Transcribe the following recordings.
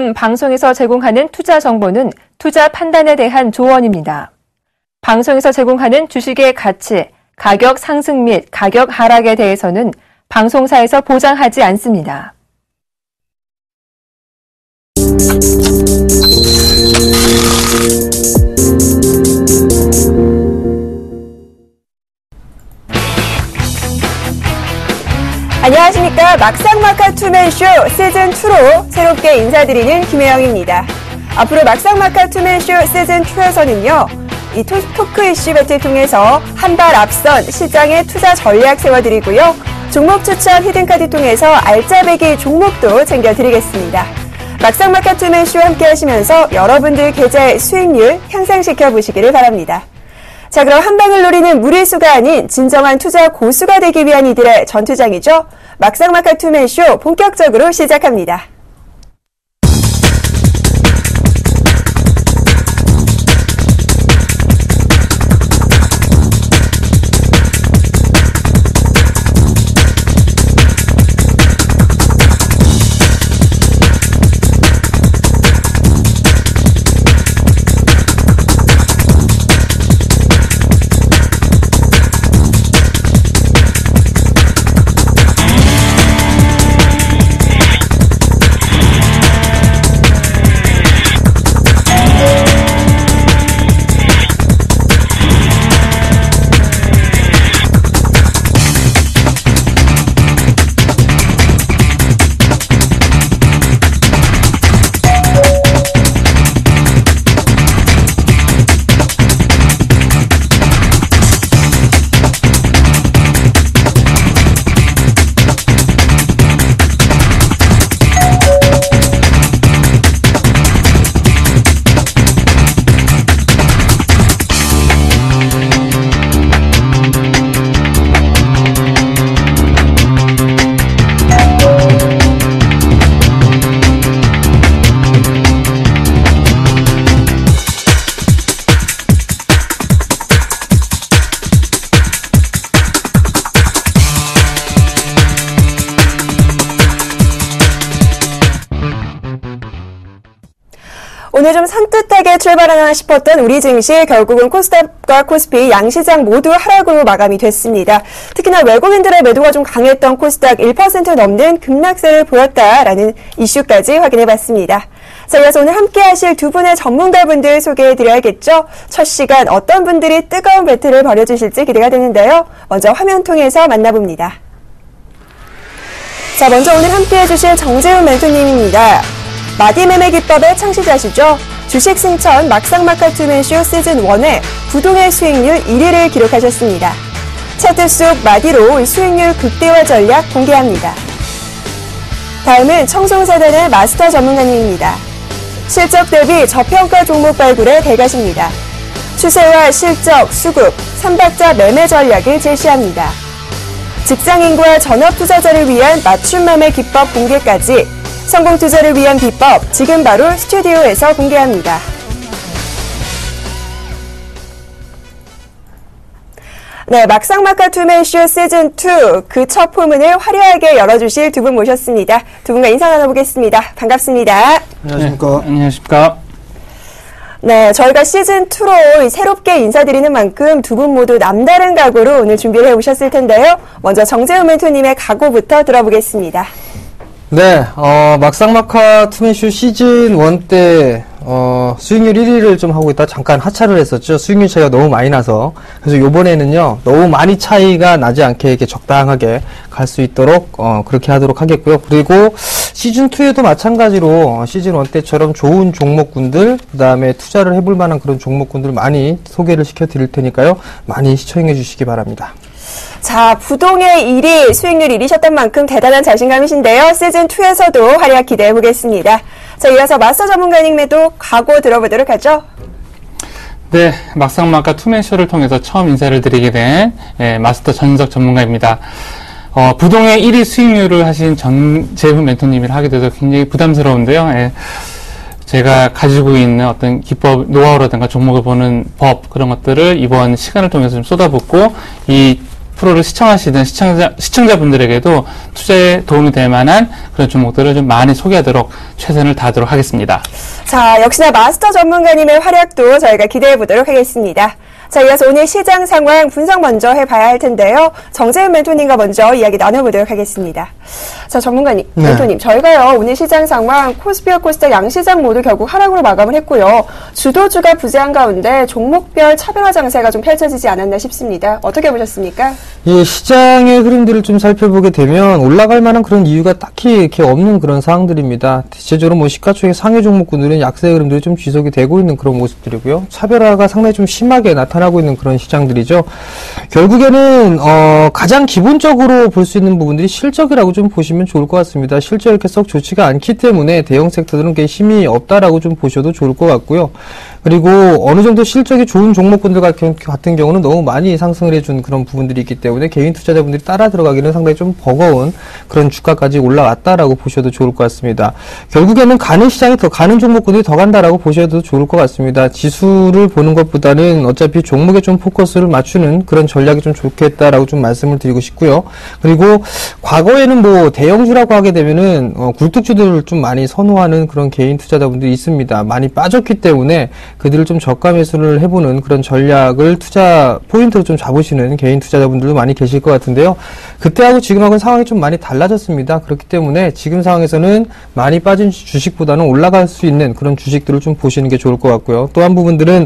지금 방송에서 제공하는 투자 정보는 투자 판단에 대한 조언입니다. 방송에서 제공하는 주식의 가치, 가격 상승 및 가격 하락에 대해서는 방송사에서 보장하지 않습니다. 안녕하십니까. 막상막하 투맨쇼 시즌2로 새롭게 인사드리는 김혜영입니다. 앞으로 막상막하 투맨쇼 시즌2에서는요. 이 토크 이슈 배틀 통해서 한 발 앞선 시장의 투자 전략 세워드리고요. 종목 추천 히든카드 통해서 알짜배기 종목도 챙겨드리겠습니다. 막상막하 투맨쇼 함께 하시면서 여러분들 계좌의 수익률 향상시켜 보시기를 바랍니다. 자, 그럼 한 방을 노리는 무리수가 아닌 진정한 투자 고수가 되기 위한 이들의 전투장이죠. 막상막하 투맨쇼 본격적으로 시작합니다. 오늘 좀 산뜻하게 출발하나 싶었던 우리 증시 결국은 코스닥과 코스피 양시장 모두 하락으로 마감이 됐습니다. 특히나 외국인들의 매도가 좀 강했던 코스닥 1% 넘는 급락세를 보였다라는 이슈까지 확인해봤습니다. 자, 그래서 오늘 함께 하실 두 분의 전문가분들 소개해드려야겠죠. 첫 시간 어떤 분들이 뜨거운 배틀을 벌여주실지 기대가 되는데요. 먼저 화면 통해서 만나봅니다. 자, 먼저 오늘 함께 해주실 정재훈 멘토님입니다. 마디 매매 기법의 창시자시죠. 주식 승천 막상막하 투맨쇼 시즌1에 부동의 수익률 1위를 기록하셨습니다. 차트 속 마디로 수익률 극대화 전략 공개합니다. 다음은 청송사단의 마스터 전문가님입니다. 실적 대비 저평가 종목 발굴에 대가십니다. 추세와 실적, 수급, 3박자 매매 전략을 제시합니다. 직장인과 전업 투자자를 위한 맞춤 매매 기법 공개까지 성공 투자를 위한 비법 지금 바로 스튜디오에서 공개합니다. 네, 막상막하 투맨쇼 시즌2 그 첫 포문을 화려하게 열어주실 두 분 모셨습니다. 두 분과 인사 나눠보겠습니다. 반갑습니다. 안녕하십니까. 네, 안녕하십니까. 네, 저희가 시즌2로 새롭게 인사드리는 만큼 두 분 모두 남다른 각오로 오늘 준비를 해오셨을 텐데요. 먼저 정재훈 멘토님의 각오부터 들어보겠습니다. 네, 막상막하 투맨쇼 시즌1 때, 수익률 1위를 좀 하고 있다 잠깐 하차를 했었죠. 수익률 차이가 너무 많이 나서. 그래서 요번에는요, 너무 많이 차이가 나지 않게 이렇게 적당하게 갈 수 있도록, 그렇게 하도록 하겠고요. 그리고 시즌2에도 마찬가지로, 시즌1 때처럼 좋은 종목군들, 그 다음에 투자를 해볼 만한 그런 종목군들 많이 소개를 시켜 드릴 테니까요. 많이 시청해 주시기 바랍니다. 자, 부동의 1위, 수익률 1위셨던 만큼 대단한 자신감이신데요. 시즌2에서도 활약 기대해보겠습니다. 자, 이어서 마스터 전문가님에도 각오 들어보도록 하죠. 네, 막상막하 투맨쇼를 통해서 처음 인사를 드리게 된 마스터 전인석 전문가입니다. 부동의 1위 수익률을 하신 전재훈 멘토님을 하게 돼서 굉장히 부담스러운데요. 제가 가지고 있는 어떤 기법, 노하우라든가 종목을 보는 법, 그런 것들을 이번 시간을 통해서 좀 쏟아붓고, 이 프로를 시청하시던 시청자분들에게도 투자에 도움이 될 만한 그런 종목들을 좀 많이 소개하도록 최선을 다하도록 하겠습니다. 자, 역시나 마스터 전문가님의 활약도 저희가 기대해 보도록 하겠습니다. 자, 이어서 오늘 시장 상황 분석 먼저 해봐야 할 텐데요. 정재훈 멘토님과 먼저 이야기 나눠보도록 하겠습니다. 자, 전문가님, 네. 멘토님, 저희가요, 오늘 시장 상황 코스피와 코스닥 양시장 모두 결국 하락으로 마감을 했고요. 주도주가 부재한 가운데 종목별 차별화 장세가 좀 펼쳐지지 않았나 싶습니다. 어떻게 보셨습니까? 예, 시장의 흐름들을 좀 살펴보게 되면 올라갈 만한 그런 이유가 딱히 이렇게 없는 그런 상황들입니다. 대체적으로 뭐 시가총액 상위 종목군들은 약세 흐름들이 좀 지속이 되고 있는 그런 모습들이고요. 차별화가 상당히 좀 심하게 나타나고 있는 그런 시장들이죠. 결국에는 가장 기본적으로 볼 수 있는 부분들이 실적이라고 좀 보시면 좋을 것 같습니다. 실적이 이렇게 썩 좋지가 않기 때문에 대형 섹터들은 꽤 힘이 없다라고 좀 보셔도 좋을 것 같고요. 그리고 어느 정도 실적이 좋은 종목군들 같은 경우는 너무 많이 상승을 해준 그런 부분들이 있기 때문에 개인 투자자분들이 따라 들어가기는 상당히 좀 버거운 그런 주가까지 올라왔다라고 보셔도 좋을 것 같습니다. 결국에는 가는 시장이 가는 종목군들이 더 간다라고 보셔도 좋을 것 같습니다. 지수를 보는 것보다는 어차피 종목에 좀 포커스를 맞추는 그런 전략이 좀 좋겠다라고 좀 말씀을 드리고 싶고요. 그리고 과거에는 뭐 대형주라고 하게 되면은 굴뚝주들을 좀 많이 선호하는 그런 개인 투자자분들이 있습니다. 많이 빠졌기 때문에 그들을 좀 저가 매수를 해보는 그런 전략을 투자 포인트로 좀 잡으시는 개인 투자자분들도 많이 계실 것 같은데요. 그때하고 지금하고는 상황이 좀 많이 달라졌습니다. 그렇기 때문에 지금 상황에서는 많이 빠진 주식보다는 올라갈 수 있는 그런 주식들을 좀 보시는 게 좋을 것 같고요. 또 한 부분들은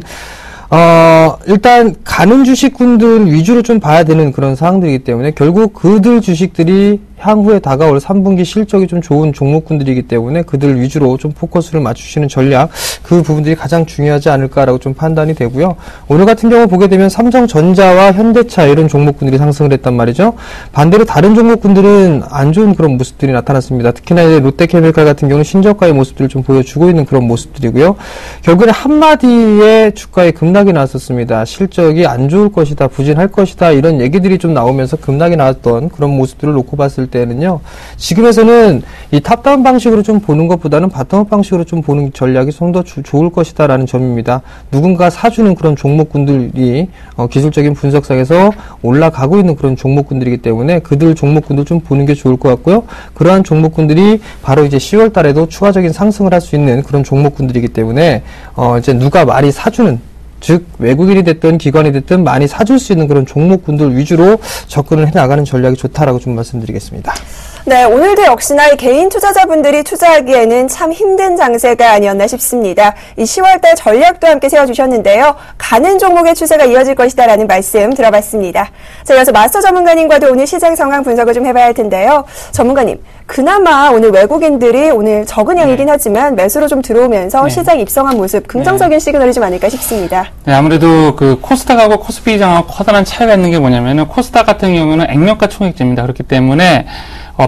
일단 가는 주식군들 위주로 좀 봐야 되는 그런 상황들이기 때문에 결국 그들 주식들이 향후에 다가올 3분기 실적이 좀 좋은 종목군들이기 때문에 그들 위주로 좀 포커스를 맞추시는 전략, 그 부분들이 가장 중요하지 않을까라고 좀 판단이 되고요. 오늘 같은 경우 보게 되면 삼성전자와 현대차 이런 종목군들이 상승을 했단 말이죠. 반대로 다른 종목군들은 안 좋은 그런 모습들이 나타났습니다. 특히나 이제 롯데케미칼 같은 경우는 신저가의 모습들을 좀 보여주고 있는 그런 모습들이고요. 결국에는 한마디의 주가에 급락이 나왔었습니다. 실적이 안 좋을 것이다, 부진할 것이다 이런 얘기들이 좀 나오면서 급락이 나왔던 그런 모습들을 놓고 봤을 때는요. 지금에서는 이 탑다운 방식으로 좀 보는 것보다는 바텀업 방식으로 좀 보는 전략이 좀 더 좋을 것이다라는 점입니다. 누군가 사주는 그런 종목군들이 기술적인 분석상에서 올라가고 있는 그런 종목군들이기 때문에 그들 종목군들 좀 보는 게 좋을 것 같고요. 그러한 종목군들이 바로 이제 10월 달에도 추가적인 상승을 할 수 있는 그런 종목군들이기 때문에 이제 누가 많이 사주는, 즉 외국인이 됐든 기관이 됐든 많이 사줄 수 있는 그런 종목군들 위주로 접근을 해나가는 전략이 좋다라고 좀 말씀드리겠습니다. 네, 오늘도 역시나 이 개인 투자자분들이 투자하기에는 참 힘든 장세가 아니었나 싶습니다. 이 10월달 전략도 함께 세워주셨는데요. 가는 종목의 추세가 이어질 것이다라는 말씀 들어봤습니다. 자, 이어서 마스터 전문가님과도 오늘 시장 상황 분석을 좀 해봐야 할 텐데요. 전문가님, 그나마 오늘 외국인들이 오늘 적은 양이긴 하지만 매수로 좀 들어오면서 시장 입성한 모습, 긍정적인 시그널이 좀 아닐까 싶습니다. 네, 아무래도 그 코스닥하고 코스피장하고 커다란 차이가 있는 게 뭐냐면은 코스닥 같은 경우는 액면가 총액제입니다. 그렇기 때문에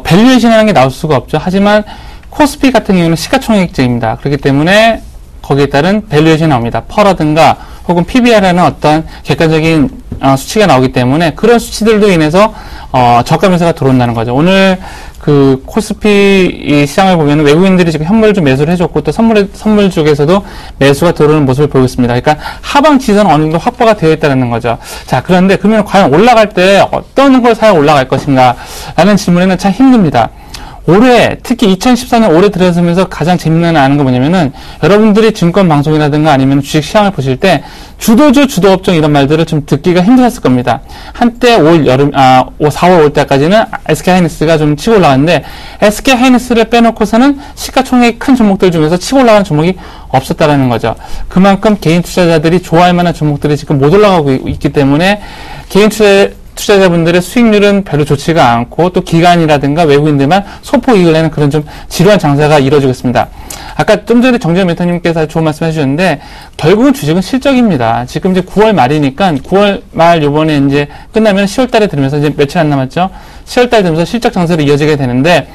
밸류에이션이라는 게 나올 수가 없죠. 하지만 코스피 같은 경우는 시가총액제입니다. 그렇기 때문에 거기에 따른 밸류에이션이 나옵니다. 퍼라든가 혹은 PBR라는 어떤 객관적인 수치가 나오기 때문에 그런 수치들로 인해서 저가 매수가 들어온다는 거죠. 오늘 그 코스피 시장을 보면 외국인들이 지금 현물 좀 매수를 해줬고 또 선물 쪽에서도 매수가 들어오는 모습을 보이고 있습니다. 그러니까 하방 지수는 어느 정도 확보가 되어 있다는 거죠. 자, 그런데 그러면 과연 올라갈 때 어떤 걸 사야 올라갈 것인가 라는 질문에는 참 힘듭니다. 올해, 특히 2014년 올해 들어서면서 가장 재밌는 아는 거 뭐냐면은 여러분들이 증권 방송이라든가 아니면 주식 시장을 보실 때 주도주, 주도업종 이런 말들을 좀 듣기가 힘드셨을 겁니다. 한때 올 여름, 4월 올 때까지는 SK하이닉스가 좀 치고 올라갔는데 SK하이닉스를 빼놓고서는 시가총액 큰 종목들 중에서 치고 올라가는 종목이 없었다라는 거죠. 그만큼 개인 투자자들이 좋아할 만한 종목들이 지금 못 올라가고 있기 때문에 개인 투자자분들의 수익률은 별로 좋지가 않고 또 기관이라든가 외국인들만 소폭 이익을 내는 그런 좀 지루한 장사가 이루어지고 있습니다. 아까 좀 전에 정재훈 멘토님께서 좋은 말씀 해주셨는데 결국은 주식은 실적입니다. 지금 이제 9월 말이니까 9월 말 요번에 이제 끝나면 10월 달에 들으면서 이제 며칠 안 남았죠. 10월 달 되면서 실적 장세로 이어지게 되는데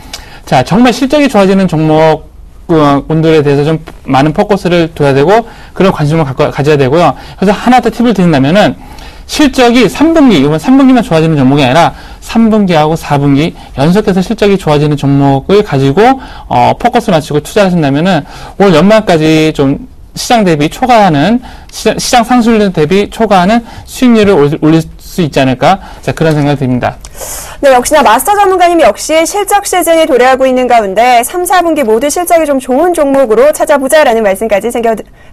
자, 정말 실적이 좋아지는 종목 분들에 대해서 좀 많은 포커스를 둬야 되고 그런 관심을 가져야 되고요. 그래서 하나 더 팁을 드린다면은 실적이 3분기, 이번 3분기만 좋아지는 종목이 아니라 3분기하고 4분기 연속해서 실적이 좋아지는 종목을 가지고 포커스를 맞추고 투자를 하신다면은 올 연말까지 좀 시장 대비 초과하는 시장 상승률 대비 초과하는 수익률을 올릴 수 수 있지 않을까? 자, 그런 생각이 듭니다. 네, 역시나 마스터 전문가님이 역시 실적 시즌이 도래하고 있는 가운데 3, 4분기 모두 실적이 좀 좋은 종목으로 찾아보자라는 말씀까지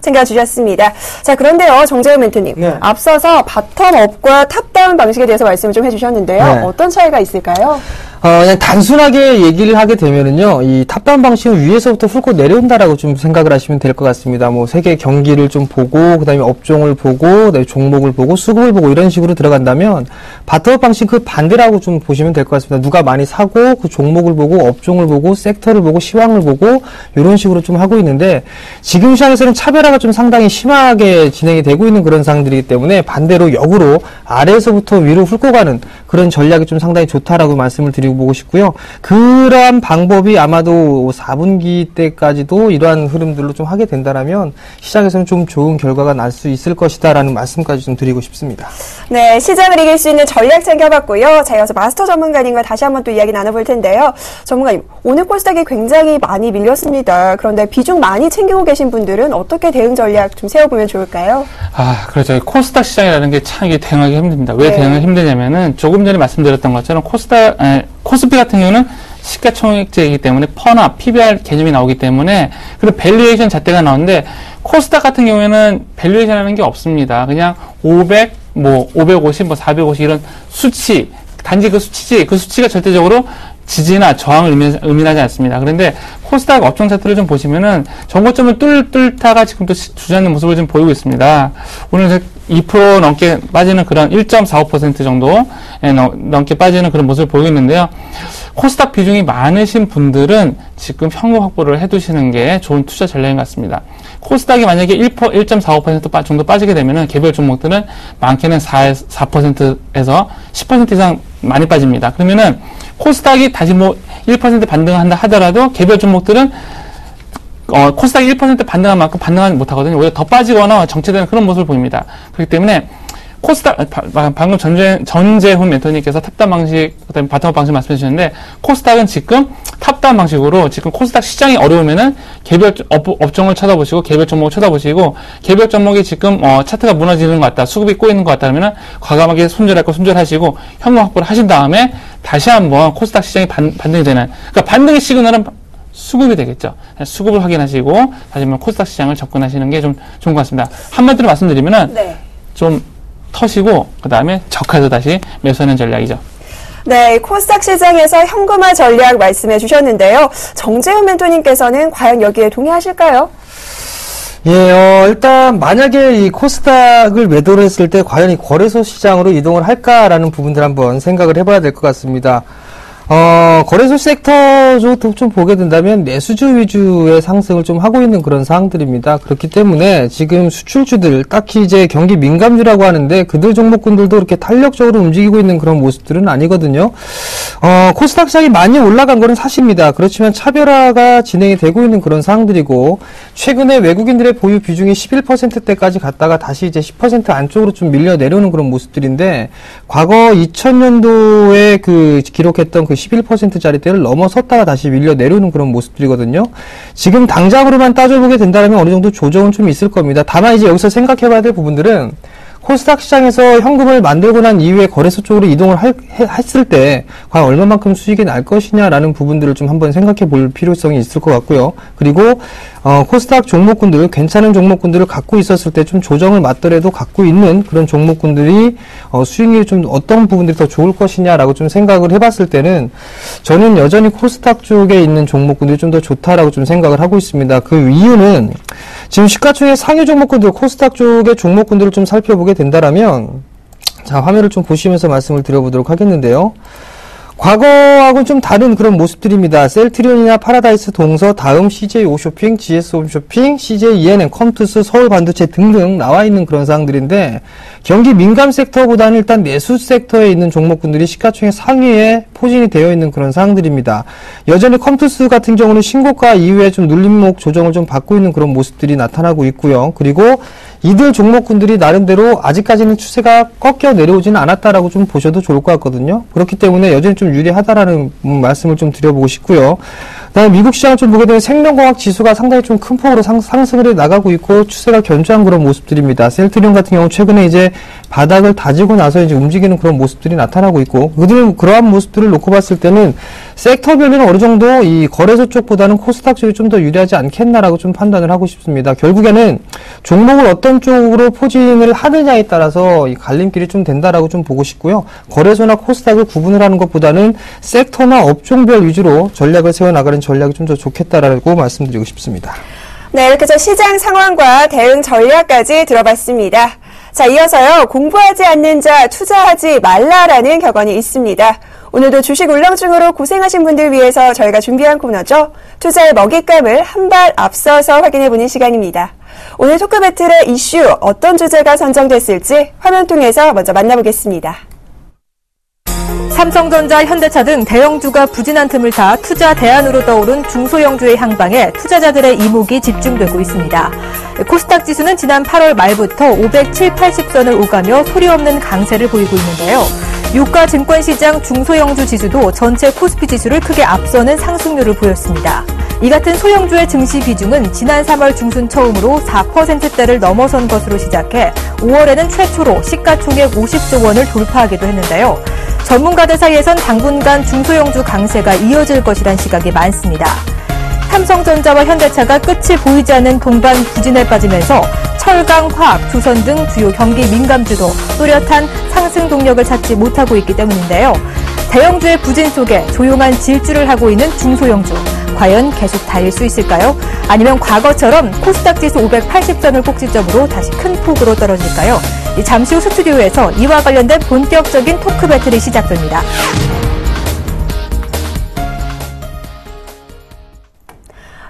챙겨주셨습니다. 자, 그런데요, 정재훈 멘토님. 네. 앞서서 바텀업과 탑다운 방식에 대해서 말씀을 좀 해주셨는데요. 네. 어떤 차이가 있을까요? 그냥 단순하게 얘기를 하게 되면은요, 이 탑다운 방식은 위에서부터 훑고 내려온다라고 좀 생각을 하시면 될 것 같습니다. 뭐, 세계 경기를 좀 보고, 그 다음에 업종을 보고, 그다음에 종목을 보고, 수급을 보고, 이런 식으로 들어간다면, 바텀업 방식 그 반대라고 좀 보시면 될 것 같습니다. 누가 많이 사고, 그 종목을 보고, 업종을 보고, 섹터를 보고, 시황을 보고, 이런 식으로 좀 하고 있는데, 지금 시장에서는 차별화가 좀 상당히 심하게 진행이 되고 있는 그런 상황들이기 때문에, 반대로 역으로 아래에서부터 위로 훑고 가는 그런 전략이 좀 상당히 좋다라고 말씀을 드리고 보고 싶고요. 그러한 방법이 아마도 4분기 때까지도 이러한 흐름들로 좀 하게 된다라면 시장에서는 좀 좋은 결과가 날 수 있을 것이다라는 말씀까지 좀 드리고 싶습니다. 네, 시장을 이길 수 있는 전략 챙겨봤고요. 자, 이어서 마스터 전문가님과 다시 한번 또 이야기 나눠볼 텐데요. 전문가님, 오늘 코스닥이 굉장히 많이 밀렸습니다. 그런데 비중 많이 챙기고 계신 분들은 어떻게 대응 전략 좀 세워보면 좋을까요? 아, 그렇죠. 코스닥 시장이라는 게 참 이게 대응하기 힘듭니다. 왜 네. 대응하기 힘드냐면은 조금 전에 말씀드렸던 것처럼 코스피 같은 경우는 시가총액제이기 때문에 퍼나 PBR 개념이 나오기 때문에 그리고 밸류에이션 잣대가 나오는데 코스닥 같은 경우에는 밸류에이션 하는 게 없습니다. 그냥 500, 550, 450 이런 수치, 단지 그 수치지, 그 수치가 절대적으로 지지나 저항을 의미하지 않습니다. 그런데 코스닥 업종 차트를 좀 보시면은 정고점을 뚫다가 지금 또 주저앉는 모습을 좀 보이고 있습니다. 오늘 2% 넘게 빠지는 그런 1.45% 정도 넘게 빠지는 그런 모습을 보이고 있는데요. 코스닥 비중이 많으신 분들은 지금 현금 확보를 해두시는 게 좋은 투자 전략인 것 같습니다. 코스닥이 만약에 1.45% 정도 빠지게 되면은 개별 종목들은 많게는 4%에서 10% 이상 많이 빠집니다. 그러면은 코스닥이 다시 1% 반등한다 하더라도 개별 종목들은 코스닥이 1% 반등한 만큼 반등하지 못하거든요. 오히려 더 빠지거나 정체되는 그런 모습을 보입니다. 그렇기 때문에 코스닥, 방금 전재훈 멘토님께서 탑다운 방식, 그 다음에 바텀업 방식 말씀해 주셨는데, 코스닥은 지금 탑다운 방식으로 지금 코스닥 시장이 어려우면은 개별 업종을 쳐다보시고, 개별 종목을 쳐다보시고, 개별 종목이 지금, 차트가 무너지는 것 같다, 수급이 꼬이는 것 같다 그러면은 과감하게 손절할 거 손절하시고, 현금 확보를 하신 다음에 다시 한번 코스닥 시장이 반등이 되는, 그러니까 반등의 시그널은 수급이 되겠죠. 수급을 확인하시고, 다시 한번 코스닥 시장을 접근하시는 게 좀 좋은 것 같습니다. 한마디로 말씀드리면은, 네. 좀 터시고 그 다음에 저가에서 다시 매수하는 전략이죠. 네, 코스닥 시장에서 현금화 전략 말씀해 주셨는데요. 정재훈 멘토님께서는 과연 여기에 동의하실까요? 예, 일단 만약에 이 코스닥을 매도를 했을 때 과연 이 거래소 시장으로 이동을 할까라는 부분들 한번 생각을 해봐야 될 것 같습니다. 거래소 섹터 쪽도 좀 보게 된다면 내수주 위주의 상승을 좀 하고 있는 그런 상황들입니다. 그렇기 때문에 지금 수출주들, 딱히 이제 경기 민감주라고 하는데 그들 종목군들도 이렇게 탄력적으로 움직이고 있는 그런 모습들은 아니거든요. 코스닥 시장이 많이 올라간 거는 사실입니다. 그렇지만 차별화가 진행이 되고 있는 그런 상황들이고, 최근에 외국인들의 보유 비중이 11%대까지 갔다가 다시 이제 10% 안쪽으로 좀 밀려 내려오는 그런 모습들인데, 과거 2000년도에 기록했던 그 11%짜리 때를 넘어섰다가 다시 밀려 내려오는 그런 모습들이거든요. 지금 당장으로만 따져보게 된다면 어느 정도 조정은 좀 있을 겁니다. 다만 이제 여기서 생각해봐야 될 부분들은 코스닥 시장에서 현금을 만들고 난 이후에 거래소 쪽으로 이동을 했을 때 과연 얼마만큼 수익이 날 것이냐라는 부분들을 좀 한번 생각해 볼 필요성이 있을 것 같고요. 그리고 코스닥 종목군들, 괜찮은 종목군들을 갖고 있었을 때 좀 조정을 맞더라도 갖고 있는 그런 종목군들이 수익률이 좀 어떤 부분들이 더 좋을 것이냐라고 좀 생각을 해봤을 때는 저는 여전히 코스닥 쪽에 있는 종목군들이 좀 더 좋다라고 좀 생각을 하고 있습니다. 그 이유는 지금 시가총액 상위 종목군들, 코스닥 쪽의 종목군들을 좀 살펴보게 된다라면, 자, 화면을 좀 보시면서 말씀을 드려보도록 하겠는데요. 과거하고는 좀 다른 그런 모습들입니다. 셀트리온이나 파라다이스 동서, 다음 CJ 오쇼핑, GS 홈쇼핑, CJ ENM, 컴투스, 서울반도체 등등 나와 있는 그런 사항들인데, 경기 민감 섹터보다는 일단 내수 섹터에 있는 종목군들이 시가총액 상위에 포진이 되어 있는 그런 사항들입니다. 여전히 컴투스 같은 경우는 신고가 이후에 좀 눌림목 조정을 좀 받고 있는 그런 모습들이 나타나고 있고요. 그리고 이들 종목군들이 나름대로 아직까지는 추세가 꺾여 내려오지는 않았다라고 좀 보셔도 좋을 것 같거든요. 그렇기 때문에 여전히 좀 유리하다라는 말씀을 좀 드려보고 싶고요. 그다음에 미국 시장을 좀 보게 되면 생명과학 지수가 상당히 좀 큰 폭으로 상승을 해 나가고 있고 추세가 견조한 그런 모습들입니다. 셀트리온 같은 경우 최근에 이제 바닥을 다지고 나서 이제 움직이는 그런 모습들이 나타나고 있고 그러한 모습들을 놓고 봤을 때는 섹터별로는 어느 정도 이 거래소 쪽보다는 코스닥 쪽이 좀 더 유리하지 않겠나라고 좀 판단을 하고 싶습니다. 결국에는 종목을 어떤 쪽으로 포진을 하느냐에 따라서 이 갈림길이 좀 된다라고 좀 보고 싶고요. 거래소나 코스닥을 구분을 하는 것보다는 섹터나 업종별 위주로 전략을 세워나가는 전략이 좀 더 좋겠다라고 말씀드리고 싶습니다. 네, 이렇게 해서 시장 상황과 대응 전략까지 들어봤습니다. 자, 이어서요. 공부하지 않는 자 투자하지 말라라는 격언이 있습니다. 오늘도 주식 울렁증으로 고생하신 분들 위해서 저희가 준비한 코너죠. 투자의 먹잇감을 한 발 앞서서 확인해보는 시간입니다. 오늘 토크 배틀의 이슈 어떤 주제가 선정됐을지 화면 통해서 먼저 만나보겠습니다. 삼성전자, 현대차 등 대형주가 부진한 틈을 타 투자 대안으로 떠오른 중소형주의 향방에 투자자들의 이목이 집중되고 있습니다. 코스닥 지수는 지난 8월 말부터 570, 80선을 오가며 소리 없는 강세를 보이고 있는데요. 유가 증권시장 중소형주 지수도 전체 코스피 지수를 크게 앞서는 상승률을 보였습니다. 이 같은 소형주의 증시 비중은 지난 3월 중순 처음으로 4%대를 넘어선 것으로 시작해 5월에는 최초로 시가총액 50조 원을 돌파하기도 했는데요. 전문가들 사이에선 당분간 중소형주 강세가 이어질 것이란 시각이 많습니다. 삼성전자와 현대차가 끝이 보이지 않는 동반 부진에 빠지면서 철강, 화학, 조선 등 주요 경기 민감주도 또렷한 상승 동력을 찾지 못하고 있기 때문인데요. 대형주의 부진 속에 조용한 질주를 하고 있는 중소형주, 과연 계속 달릴 수 있을까요? 아니면 과거처럼 코스닥 지수 580선을 꼭지점으로 다시 큰 폭으로 떨어질까요? 잠시 후 스튜디오에서 이와 관련된 본격적인 토크 배틀이 시작됩니다.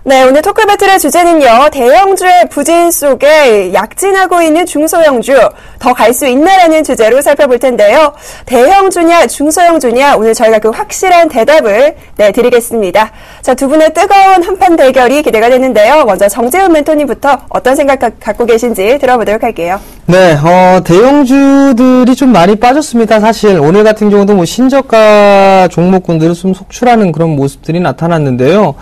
네, 오늘 토크 배틀의 주제는요. 대형주의 부진 속에 약진하고 있는 중소형주 더 갈 수 있나라는 주제로 살펴볼 텐데요. 대형주냐 중소형주냐 오늘 저희가 그 확실한 대답을 드리겠습니다. 자, 두 분의 뜨거운 한판 대결이 기대가 되는데요. 먼저 정재훈 멘토님부터 어떤 생각 갖고 계신지 들어보도록 할게요. 네, 대형주들이 좀 많이 빠졌습니다. 사실 오늘 같은 경우도 뭐 신저가 종목군들을 좀 속출하는 그런 모습들이 나타났는데요.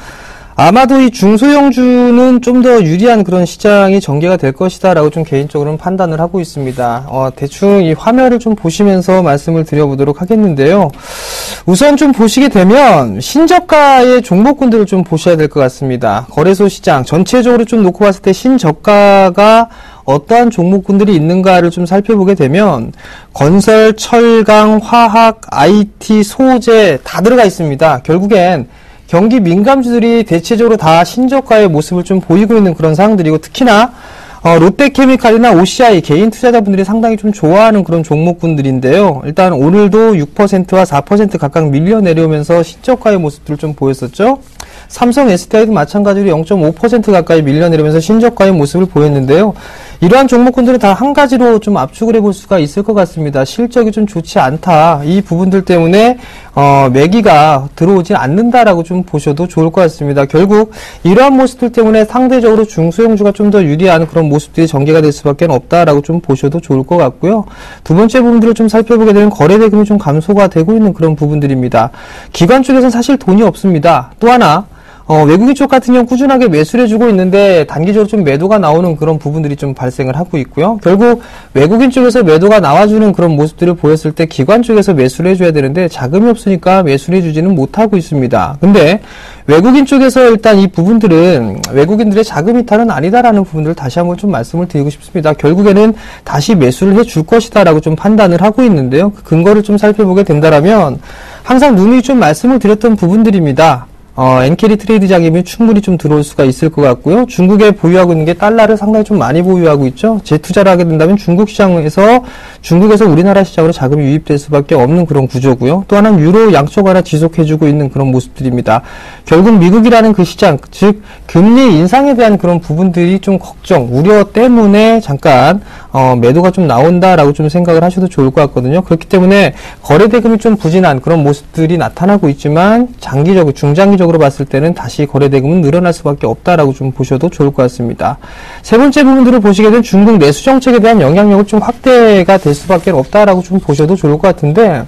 아마도 이 중소형주는 좀 더 유리한 그런 시장이 전개가 될 것이다라고 좀 개인적으로는 판단을 하고 있습니다. 대충 이 화면을 좀 보시면서 말씀을 드려보도록 하겠는데요. 우선 좀 보시게 되면 신저가의 종목군들을 좀 보셔야 될 것 같습니다. 거래소 시장 전체적으로 좀 놓고 봤을 때 신저가가 어떠한 종목군들이 있는가를 좀 살펴보게 되면 건설, 철강, 화학, IT, 소재 다 들어가 있습니다. 결국엔 경기 민감주들이 대체적으로 다 신저가의 모습을 좀 보이고 있는 그런 상황들이고 특히나 롯데케미칼이나 OCI 개인 투자자분들이 상당히 좀 좋아하는 그런 종목군들인데요. 일단 오늘도 6%와 4% 각각 밀려 내려오면서 신저가의 모습들을 좀 보였었죠. 삼성 SDI도 마찬가지로 0.5% 가까이 밀려 내리면서 신저가의 모습을 보였는데요. 이러한 종목군들은 다 한 가지로 좀 압축을 해볼 수가 있을 것 같습니다. 실적이 좀 좋지 않다. 이 부분들 때문에 매기가 들어오지 않는다라고 좀 보셔도 좋을 것 같습니다. 결국 이러한 모습들 때문에 상대적으로 중소형주가 좀 더 유리한 그런 모습들이 전개가 될 수밖에 없다라고 좀 보셔도 좋을 것 같고요. 두 번째 부분들을 좀 살펴보게 되면 거래 대금이 좀 감소가 되고 있는 그런 부분들입니다. 기관 쪽에서는 사실 돈이 없습니다. 또 하나 외국인 쪽 같은 경우 꾸준하게 매수를 해주고 있는데 단기적으로 좀 매도가 나오는 그런 부분들이 좀 발생을 하고 있고요. 결국 외국인 쪽에서 매도가 나와주는 그런 모습들을 보였을 때 기관 쪽에서 매수를 해줘야 되는데 자금이 없으니까 매수를 해주지는 못하고 있습니다. 근데 외국인 쪽에서 일단 이 부분들은 외국인들의 자금 이탈은 아니다라는 부분들을 다시 한번 좀 말씀을 드리고 싶습니다. 결국에는 다시 매수를 해줄 것이다라고 좀 판단을 하고 있는데요. 그 근거를 좀 살펴보게 된다라면 항상 누누이 좀 말씀을 드렸던 부분들입니다. 엔캐리 트레이드 자금이 충분히 좀 들어올 수가 있을 것 같고요. 중국에 보유하고 있는 게 달러를 상당히 좀 많이 보유하고 있죠. 재투자를 하게 된다면 중국에서 우리나라 시장으로 자금이 유입될 수밖에 없는 그런 구조고요. 또 하나는 유로 양적 완화 지속해주고 있는 그런 모습들입니다. 결국 미국이라는 그 시장, 즉 금리 인상에 대한 그런 부분들이 좀 걱정, 우려 때문에 잠깐 매도가 좀 나온다라고 좀 생각을 하셔도 좋을 것 같거든요. 그렇기 때문에 거래 대금이 좀 부진한 그런 모습들이 나타나고 있지만 장기적으로, 중장기적으로 봤을 때는 다시 거래 대금은 늘어날 수밖에 없다라고 좀 보셔도 좋을 것 같습니다. 세 번째 부분들을 보시게 되면 중국 내수 정책에 대한 영향력을 좀 확대가 될 수밖에 없다라고 좀 보셔도 좋을 것 같은데,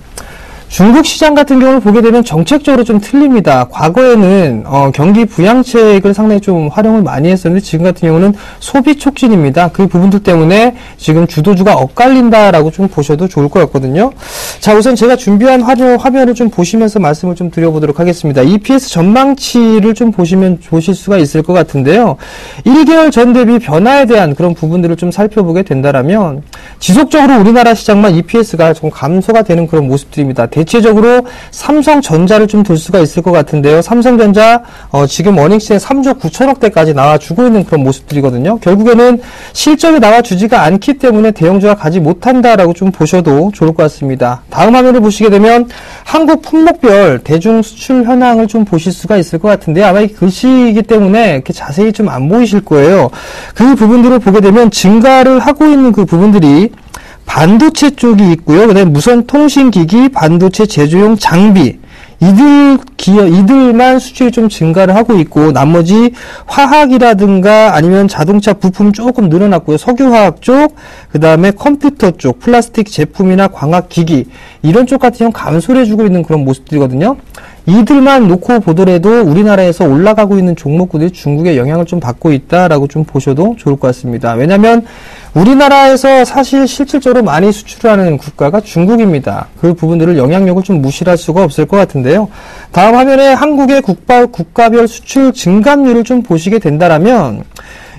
중국 시장 같은 경우를 보게 되면 정책적으로 좀 틀립니다. 과거에는 경기 부양책을 상당히 좀 활용을 많이 했었는데 지금 같은 경우는 소비 촉진입니다. 그 부분들 때문에 지금 주도주가 엇갈린다라고 좀 보셔도 좋을 것 같거든요. 자, 우선 제가 준비한 화면을 좀 보시면서 말씀을 좀 드려보도록 하겠습니다. EPS 전망치를 좀 보실 수가 있을 것 같은데요. 1개월 전 대비 변화에 대한 그런 부분들을 좀 살펴보게 된다라면 지속적으로 우리나라 시장만 EPS가 좀 감소가 되는 그런 모습들입니다. 대체적으로 삼성전자를 좀 들 수가 있을 것 같은데요. 삼성전자 지금 어닝시에 3조 9천억대까지 나와주고 있는 그런 모습들이거든요. 결국에는 실적이 나와주지가 않기 때문에 대형주가 가지 못한다라고 좀 보셔도 좋을 것 같습니다. 다음 화면을 보시게 되면 한국 품목별 대중 수출 현황을 좀 보실 수가 있을 것 같은데 아마 이 글씨이기 때문에 이렇게 자세히 좀 안 보이실 거예요. 그 부분들을 보게 되면 증가를 하고 있는 그 부분들이 반도체 쪽이 있고요. 그다음에 무선 통신기기, 반도체 제조용 장비, 이들만 수출이 좀 증가를 하고 있고, 나머지 화학이라든가 아니면 자동차 부품 조금 늘어났고요. 석유화학 쪽, 그 다음에 컴퓨터 쪽, 플라스틱 제품이나 광학기기, 이런 쪽 같은 경우 감소를 해주고 있는 그런 모습들이거든요. 이들만 놓고 보더라도 우리나라에서 올라가고 있는 종목군들이 중국의 영향을 좀 받고 있다라고 좀 보셔도 좋을 것 같습니다. 왜냐하면 우리나라에서 사실 실질적으로 많이 수출하는 국가가 중국입니다. 그 부분들을 영향력을 좀 무시할 수가 없을 것 같은데요. 다음 화면에 한국의 국가별 수출 증감률을 좀 보시게 된다라면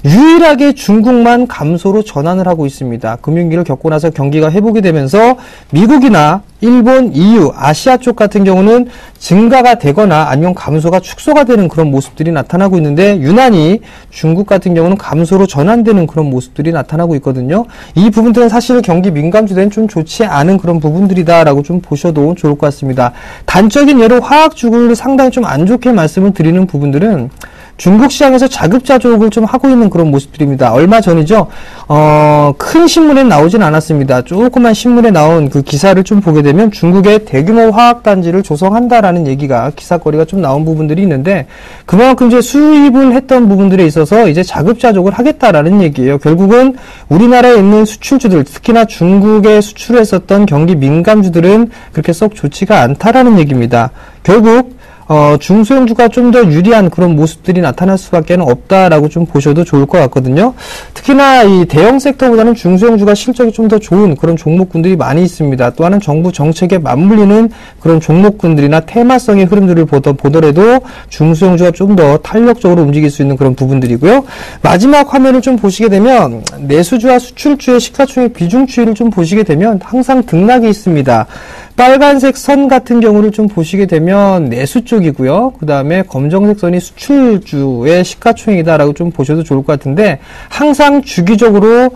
유일하게 중국만 감소로 전환을 하고 있습니다. 금융위기를 겪고 나서 경기가 회복이 되면서 미국이나 일본, EU, 아시아 쪽 같은 경우는 증가가 되거나 아니면 감소가 축소가 되는 그런 모습들이 나타나고 있는데 유난히 중국 같은 경우는 감소로 전환되는 그런 모습들이 나타나고 있거든요. 이 부분들은 사실 경기 민감주들은 좀 좋지 않은 그런 부분들이다라고 좀 보셔도 좋을 것 같습니다. 단적인 예로 화학주를 상당히 좀 안 좋게 말씀을 드리는 부분들은 중국 시장에서 자급자족을 좀 하고 있는 그런 모습들입니다. 얼마 전이죠. 큰 신문에 나오진 않았습니다. 조그만 신문에 나온 그 기사를 좀 보게 되면 중국의 대규모 화학단지를 조성한다라는 얘기가 기사거리가 좀 나온 부분들이 있는데 그만큼 이제 수입을 했던 부분들에 있어서 이제 자급자족을 하겠다라는 얘기예요. 결국은 우리나라에 있는 수출주들, 특히나 중국에 수출했었던 경기 민감주들은 그렇게 썩 좋지가 않다라는 얘기입니다. 결국 중소형주가 좀 더 유리한 그런 모습들이 나타날 수밖에 없다라고 좀 보셔도 좋을 것 같거든요. 특히나 이 대형 섹터보다는 중소형주가 실적이 좀 더 좋은 그런 종목군들이 많이 있습니다. 또 하나는 정부 정책에 맞물리는 그런 종목군들이나 테마성의 흐름들을 보더라도 중소형주가 좀 더 탄력적으로 움직일 수 있는 그런 부분들이고요. 마지막 화면을 좀 보시게 되면 내수주와 수출주의 시가총액 비중 추이를 좀 보시게 되면 항상 등락이 있습니다. 빨간색 선 같은 경우를 좀 보시게 되면 내수 쪽이고요. 그 다음에 검정색 선이 수출주의 시가총액이다라고 좀 보셔도 좋을 것 같은데 항상 주기적으로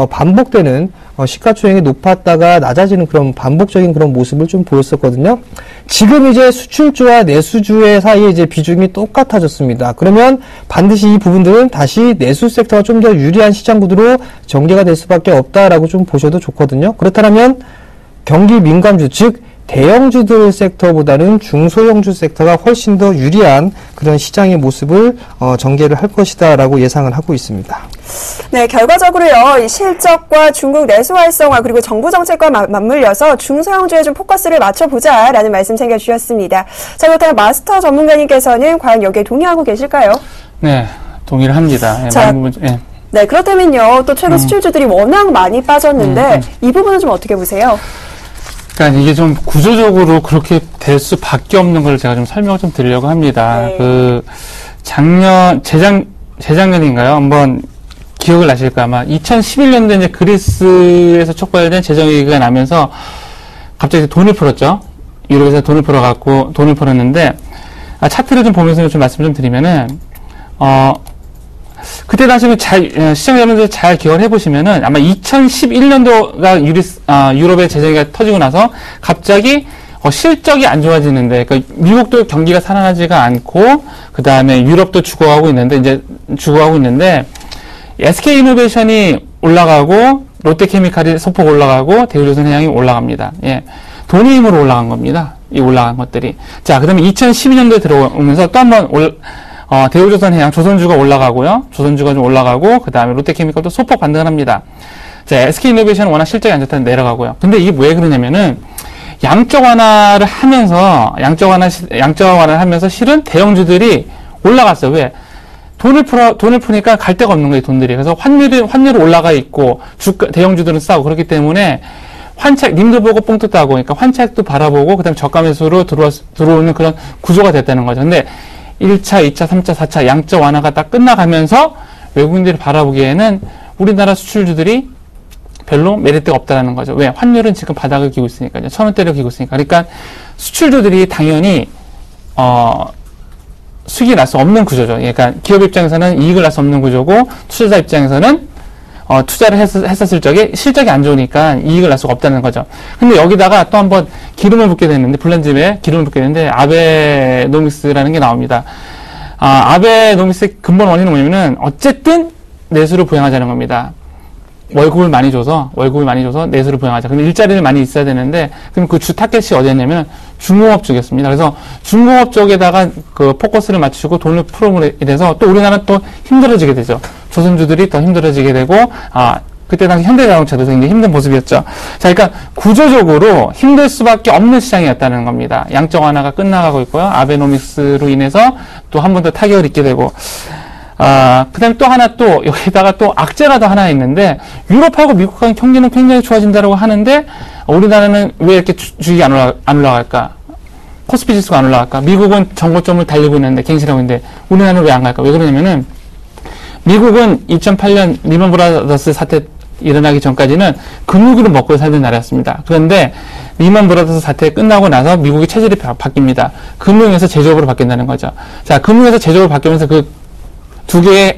반복되는 시가총액이 높았다가 낮아지는 그런 반복적인 그런 모습을 좀 보였었거든요. 지금 이제 수출주와 내수주의 사이에 이제 비중이 똑같아졌습니다. 그러면 반드시 이 부분들은 다시 내수 섹터가 좀 더 유리한 시장 구도로 전개가 될 수밖에 없다라고 좀 보셔도 좋거든요. 그렇다면 경기 민감주, 즉 대형주들 섹터보다는 중소형주 섹터가 훨씬 더 유리한 그런 시장의 모습을 전개를 할 것이다 라고 예상을 하고 있습니다. 네, 결과적으로요, 이 실적과 중국 내수 활성화 그리고 정부 정책과 맞물려서 중소형주에 좀 포커스를 맞춰보자라는 말씀 챙겨주셨습니다. 자, 그렇다면 마스터 전문가님께서는 과연 여기에 동의하고 계실까요? 네, 동의를 합니다. 자, 네, 그렇다면요, 또 최근 수출주들이 워낙 많이 빠졌는데 이 부분은 좀 어떻게 보세요? 그러니까 이게 좀 구조적으로 그렇게 될 수밖에 없는 걸 제가 좀 설명을 좀 드리려고 합니다. 네. 재작년인가요? 한번 기억을 나실 거예요. 아마 2011년도에 이제 그리스에서 촉발된 재정위기가 나면서 갑자기 돈을 풀었죠. 유럽에서 돈을 풀었는데, 차트를 좀 보면서 좀 말씀 좀 드리면은, 그때 당시에 시청자 여러분들 잘 기억을 해보시면은 아마 2011년도가 유럽의 재정위기가 터지고 나서 갑자기 실적이 안 좋아지는데, 그러니까 미국도 경기가 살아나지가 않고 그 다음에 유럽도 죽어가고 있는데 SK 이노베이션이 올라가고 롯데케미칼이 소폭 올라가고 대우조선해양이 올라갑니다. 예. 돈의 힘으로 올라간 겁니다. 이 올라간 것들이. 자, 그 다음에 2012년도에 들어오면서 또 한번 대우조선해양, 조선주가 올라가고요. 조선주가 좀 올라가고, 그 다음에 롯데케미칼도 소폭 반등을 합니다. 자, SK이노베이션은 워낙 실적이 안 좋다는 내려가고요. 근데 이게 왜 그러냐면은, 양적 완화를 하면서 실은 대형주들이 올라갔어요. 왜? 돈을 푸니까 갈 데가 없는 거예요, 돈들이. 그래서 환율이 올라가 있고, 대형주들은 싸고, 그렇기 때문에, 님도 보고 뽕도 따고, 그러니까 환차익도 바라보고, 그 다음에 저가 매수로 들어오는 그런 구조가 됐다는 거죠. 근데 1차, 2차, 3차, 4차 양적 완화가 딱 끝나가면서 외국인들이 바라보기에는 우리나라 수출주들이 별로 메리트가 없다라는 거죠. 왜? 환율은 지금 바닥을 기고 있으니까요. 1,000원대를 기고 있으니까. 그러니까 수출주들이 당연히, 수익이 날 수 없는 구조죠. 그러니까 기업 입장에서는 이익을 날 수 없는 구조고, 투자자 입장에서는 투자를 했었을 적에 실적이 안 좋으니까 이익을 날 수가 없다는 거죠. 근데 여기다가 또 한번 기름을 붓게 됐는데, 블렌즈에 기름을 붓게 됐는데, 아베노믹스라는 게 나옵니다. 아베노믹스의 근본 원인은 뭐냐면은, 어쨌든 내수를 부양하자는 겁니다. 월급을 많이 줘서 내수를 부양하자. 그럼 일자리를 많이 있어야 되는데, 그럼 그 주 타겟이 어디였냐면 중공업 쪽이었습니다. 그래서 중공업 쪽에다가 그 포커스를 맞추고 돈을 풀어으로 인해서 또 우리나라는 또 힘들어지게 되죠. 조선주들이 더 힘들어지게 되고, 그때 당시 현대자동차도 굉장히 힘든 모습이었죠. 자, 그러니까 구조적으로 힘들 수밖에 없는 시장이었다는 겁니다. 양적 완화가 끝나가고 있고요. 아베노믹스로 인해서 또 한 번 더 타격을 입게 되고, 그 다음에 또 하나 또, 여기다가 또 악재가 더 하나 있는데, 유럽하고 미국하고 경기는 굉장히 좋아진다고 하는데, 우리나라는 왜 이렇게 주식이 안 올라갈까? 코스피 지수가 안 올라갈까? 미국은 정고점을 달리고 있는데, 갱신하고 있는데, 우리나라는 왜 안 갈까? 왜 그러냐면은, 미국은 2008년 리먼 브라더스 사태 일어나기 전까지는 금융으로 먹고 살던 나라였습니다. 그런데, 리먼 브라더스 사태 끝나고 나서 미국의 체질이 바뀝니다. 금융에서 제조업으로 바뀐다는 거죠. 자, 금융에서 제조업으로 바뀌면서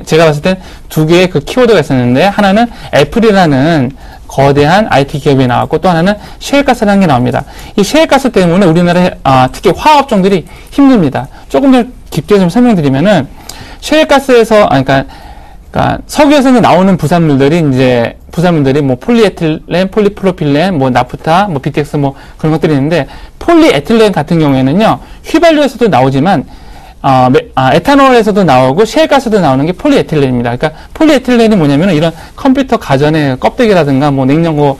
제가 봤을 땐 두 개의 그 키워드가 있었는데, 하나는 애플이라는 거대한 IT 기업이 나왔고, 또 하나는 셰일가스라는 게 나옵니다. 이 셰일가스 때문에 우리나라의, 특히 화학업종들이 힘듭니다. 조금 더 깊게 좀 설명드리면은, 셰일가스에서, 그러니까 석유에서 나오는 부산물들이 뭐 폴리에틸렌, 폴리프로필렌, 뭐 나프타, 뭐 비텍스 뭐 그런 것들이 있는데, 폴리에틸렌 같은 경우에는요, 휘발유에서도 나오지만, 에탄올에서도 나오고 셰일가스도 나오는 게 폴리에틸렌입니다. 그러니까 폴리에틸렌이 뭐냐면 이런 컴퓨터 가전의 껍데기라든가 뭐 냉장고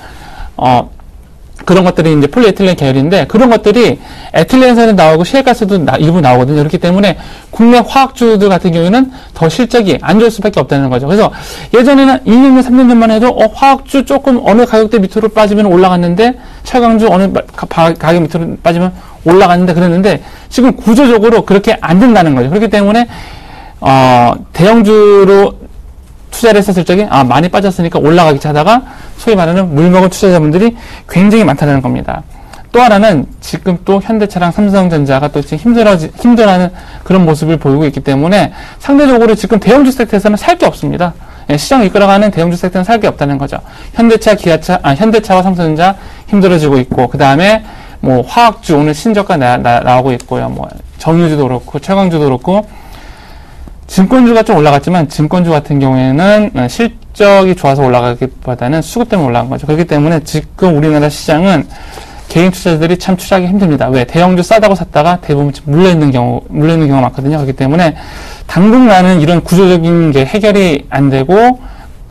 그런 것들이 이제 폴리에틸렌 계열인데, 그런 것들이 에틸렌에서 나오고 셰일가스도 일부 나오거든요. 그렇기 때문에 국내 화학주들 같은 경우에는 더 실적이 안 좋을 수밖에 없다는 거죠. 그래서 예전에는 2년, 3년 전만 해도 화학주 조금 어느 가격대 밑으로 빠지면 올라갔는데, 철강주 어느 가격 밑으로 빠지면 올라갔는데 그랬는데, 지금 구조적으로 그렇게 안 된다는 거죠. 그렇기 때문에 대형주로 투자를 했었을 적에 많이 빠졌으니까 올라가기 하다가 소위 말하는 물먹은 투자자분들이 굉장히 많다는 겁니다. 또 하나는 지금 또 현대차랑 삼성전자가 또 지금 힘들어하는 그런 모습을 보이고 있기 때문에 상대적으로 지금 대형주 섹터에서는 살 게 없습니다. 시장을 이끌어가는 대형주 섹터는 살 게 없다는 거죠. 현대차와 삼성전자 힘들어지고 있고, 그 다음에 뭐 화학주 오늘 신저가 나오고 있고요. 뭐 정유주도 그렇고 철강주도 그렇고, 증권주가 좀 올라갔지만 증권주 같은 경우에는 실적이 좋아서 올라가기보다는 수급 때문에 올라간 거죠. 그렇기 때문에 지금 우리나라 시장은 개인 투자자들이 참 투자하기 힘듭니다. 왜? 대형주 싸다고 샀다가 대부분 물려있는 경우가 많거든요. 그렇기 때문에 당분간은 이런 구조적인 게 해결이 안 되고,